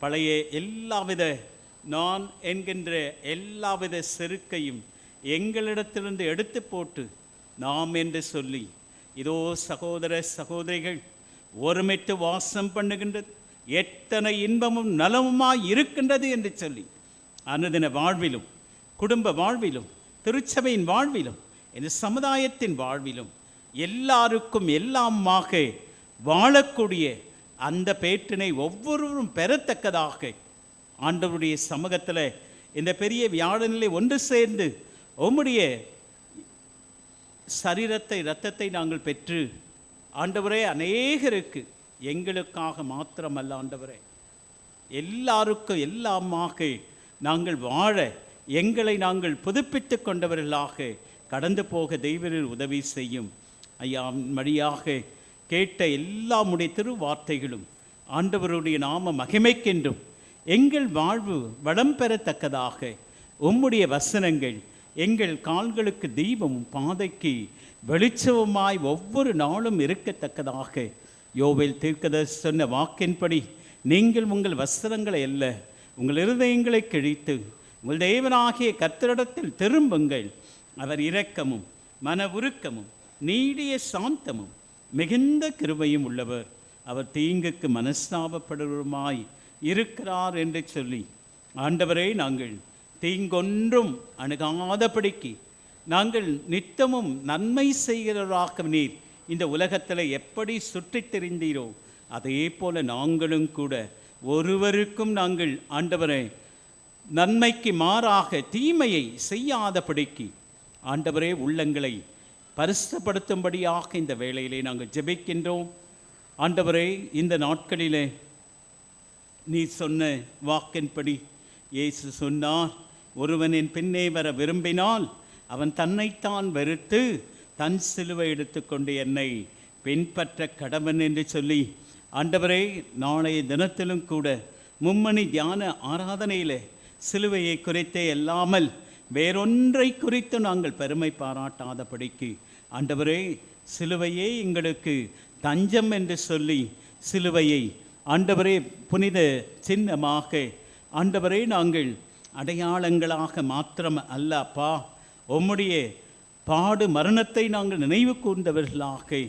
பழைய எல்லாவித நான் என்கின்ற எல்லாவித செருக்கையும் எங்களிடத்திலிருந்து எடுத்து போட்டு நாம் என்று சொல்லி, இதோ சகோதர சகோதரிகள் ஒருமித்து வாசம் பண்ணுகின்றது, எத்தனை இன்பமும் நலமுமாய் இருக்கின்றது என்று சொல்லி அனுதின வாழ்விலும், குடும்ப வாழ்விலும், திருச்சபையின் வாழ்விலும், இந்த சமுதாயத்தின் வாழ்விலும் எல்லாருக்கும் எல்லாமாக வாழக்கூடிய அந்த பேற்றினை ஒவ்வொருவரும் பெறத்தக்கதாக ஆண்டவருடைய சமூகத்தில் இந்த பெரிய வியாழனிலே ஒன்று சேர்ந்து உம்முடைய சரீரத்தை இரத்தத்தை நாங்கள் பெற்று ஆண்டவரே அநேகருக்கு, எங்களுக்காக மாத்திரமல்ல ஆண்டவரே, எல்லாருக்கும் எல்லாமாக நாங்கள் வாழ எங்களை நாங்கள் புதுப்பித்து கொண்டவர்களாக கடந்து போக தெய்வரில் உதவி செய்யும் ஐயா. வழியாக கேட்ட எல்லாமுடைய திருவார்த்தைகளும் ஆண்டவருடைய நாம மகிமைக்கென்றும் எங்கள் வாழ்வு வளம் பெறத்தக்கதாக உம்முடைய வசனங்கள் எங்கள் கால்களுக்கு தீபமும் பாதைக்கு வெளிச்சவுமாய் ஒவ்வொரு நாளும் இருக்கத்தக்கதாக யோவேல் தீர்க்கதரிசி சொன்ன வாக்கின்படி நீங்கள் உங்கள் வஸ்திரங்களை அல்ல, உங்கள் இருதயங்களை கிழித்து உங்கள் தேவனாகிய கர்த்தரிடத்தில் திரும்புங்கள். அவர் இரக்கமும் மன உருக்கமும் நீடிய சாந்தமும் மிகுந்த கிருபையும் உள்ளவர். அவர் தீங்குக்கு மனஸ்தாபப்படுவருமாய் இருக்கிறார் என்று சொல்லி, ஆண்டவரே, நாங்கள் தீங்கொன்றும் அணுகாதபடிக்கு நாங்கள் நித்தமும் நன்மை செய்கிறவராக நீர் இந்த உலகத்தில் எப்படி சுற்றித் திரிந்தீரோ அதே போல நாங்களும் கூட ஒருவருக்கும் நாங்கள் ஆண்டவரே நன்மைக்கு மாறாக தீமையை செய்யாதபடிக்கு ஆண்டவரே உள்ளங்களை பரிசுத்தப்படுத்தும்படியாக இந்த வேளையிலே நாங்கள் ஜெபிக்கின்றோம். ஆண்டவரே, இந்த நாட்களிலே நீ சொன்ன வாக்கின்படி இயேசு சொன்னார், ஒருவன் என் பின்னே வர விரும்பினால் அவன் தன்னைத்தான் வெறுத்து தன் சிலுவை எடுத்துக்கொண்டு என்னை பின்பற்ற கடவன் என்று சொல்லி, ஆண்டவரே, நாளைய தினத்திலும் கூட மும்மணி தியான ஆராதனையில் சிலுவையை குறித்தே அல்லாமல் வேறொன்றை குறித்து நாங்கள் பெருமை பாராட்டாதபடிக்கு ஆண்டவரே, சிலுவையே எங்களுக்கு தஞ்சம் என்று சொல்லி சிலுவையை ஆண்டவரே புனித சின்னமாக ஆண்டவரே நாங்கள் அடையாளங்களாக மாத்திரம் அல்ல அப்பா, உம்முடைய பாடு மரணத்தை நாங்கள் நினைவு கூர்ந்தவர்களாக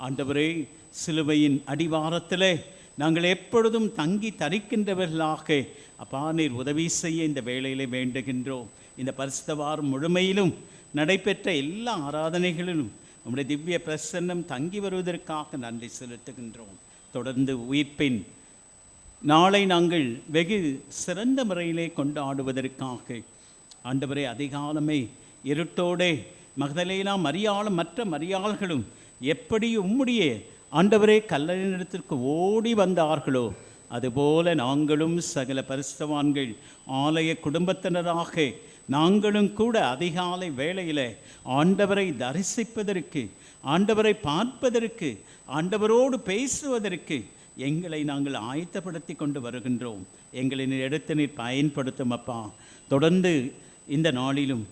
ஆண்டவரே சிலுவையின் அடிவாரத்தில் நாங்கள் எப்பொழுதும் தங்கி தரிக்கின்றவர்களாக அப்பா நீர் உதவி செய்ய இந்த வேளையிலே வேண்டுகின்றோம். இந்த பரிசுத்த வாரம் முழுமையிலும் நடைபெற்ற எல்லா ஆராதனைகளிலும் நம்முடைய திவ்ய பிரசன்னம் தங்கி வருவதற்காக நன்றி செலுத்துகின்றோம். தொடர்ந்து உயிர்ப்பின் நாளை நாங்கள் வெகு சிறந்த முறையிலே கொண்டாடுவதற்காக ஆண்டவரே அதிகாலமே இருட்டோடே மகதலேனா மரியாளும் மற்ற மரியாள்களும் எப்படி உம்முடைய ஆண்டவரே கல்லறையிடத்திற்கு ஓடி வந்தார்களோ அதுபோல நாங்களும் சகல பரிசுத்தவான்கள் ஆலய குடும்பத்தினராக நாங்களும் கூட அதிகாலை வேளையில் ஆண்டவரை தரிசிப்பதற்கு, ஆண்டவரை பார்ப்பதற்கு, ஆண்டவரோடு பேசுவதற்கு எங்களை நாங்கள் ஆயத்தப்படுத்தி கொண்டு வருகின்றோம். எங்களின் எடுத்து நீர் பயன்படுத்தும் அப்பா. தொடர்ந்து இந்த நாளிலும்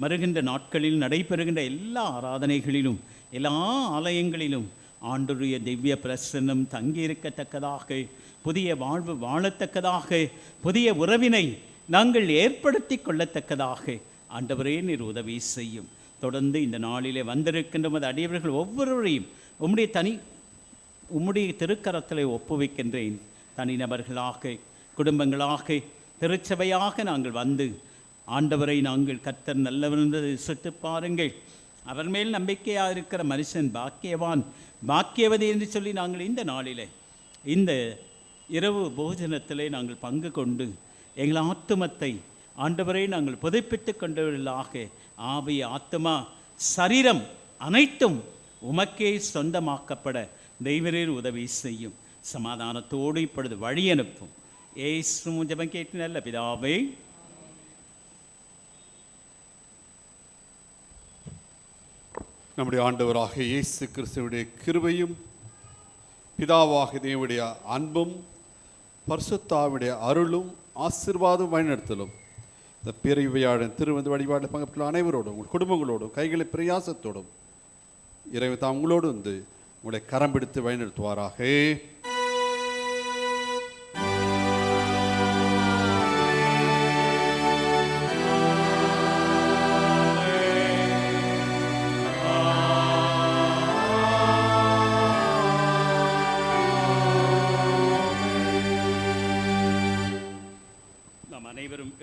வருகின்ற நாட்களில் நடைபெறுகின்ற எல்லா ஆராதனைகளிலும் எல்லா ஆலயங்களிலும் ஆண்டவருடைய திவ்ய பிரசன்னம் தங்கியிருக்கத்தக்கதாக, புதிய வாழ்வு வாழத்தக்கதாக, புதிய உறவினை நாங்கள் ஏற்படுத்தி கொள்ளத்தக்கதாக ஆண்டவரே நீர் உதவி செய்யும். தொடர்ந்து இந்த நாளிலே வந்திருக்கின்ற மது அடியவர்கள் ஒவ்வொருவரையும் உம்முடைய திருக்கரத்தில் ஒப்புவிக்கின்றேன். தனிநபர்களாக, குடும்பங்களாக, திருச்சபையாக நாங்கள் வந்து ஆண்டவரை நாங்கள் கர்த்தர் நல்லவர் சுட்டு பாருங்கள், அவர் மேல் நம்பிக்கையாக இருக்கிற மனுஷன் பாக்கியவான் பாக்கியவதி என்று சொல்லி நாங்கள் இந்த நாளிலே இந்த இரவு போஜனத்திலே நாங்கள் பங்கு கொண்டு எங்கள் ஆத்துமத்தை ஆண்டவரை நாங்கள் புதுப்பித்து கொண்டவர்களாக ஆவி, ஆத்மா, சரீரம் அனைத்தும் உமக்கே சொந்தமாக்கப்பட தெய்வரீர் உதவி செய்யும். சமாதானத்தோடு இப்பொழுது வழி அனுப்பும். ஏசும் ஜெபம் கேட்டு நல்ல பிதாவே. நம்முடைய ஆண்டவராக இயேசு கிறிஸ்துவுடைய கிருபையும் பிதாவாக தேவனுடைய அன்பும் பரிசுத்தாவுடைய அருளும் ஆசீர்வாதம் வழிநடத்தலும் இந்த பிறவியாளன் திருவந்து வழிபாடு பங்கப்பட்டுள்ள அனைவரோடும் உங்கள் குடும்பங்களோடும் கைகளை பிரயாசத்தோடும் இறைவன் தான் உங்களோடு வந்து உங்களை கரம் பிடித்து வழிநடத்துவாராக.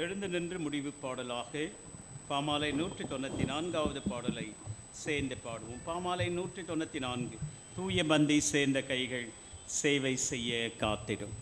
எழுந்து நின்று முடிவு பாடலாக பாமாலை 194வது பாடலை சேர்ந்து பாடுவோம். பாமாலை 194 தூய பந்தி சேர்ந்த கைகள் சேவை செய்ய காத்திடும்.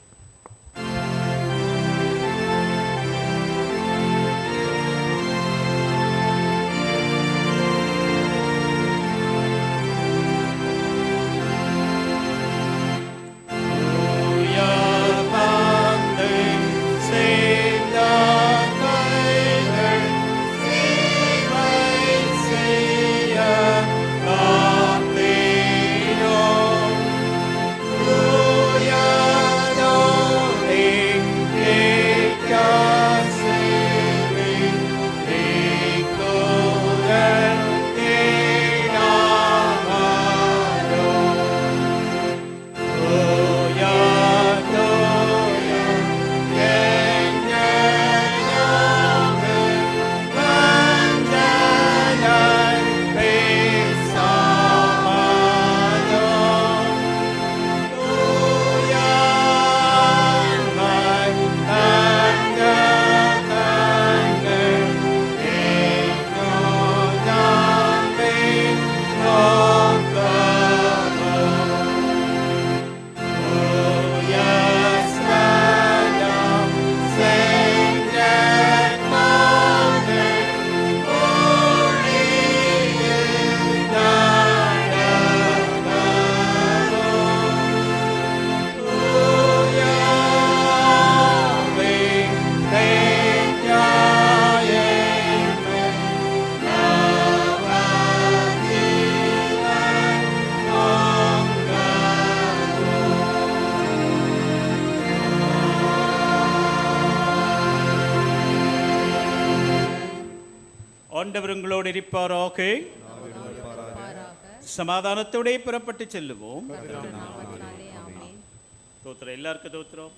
No ஆண்டவர் உங்களோடு இருப்பாராக. சமாதானத்தோடே புறப்பட்டு செல்லுவோம். தோத்திரம் எல்லாருக்கும் தோத்திரம்.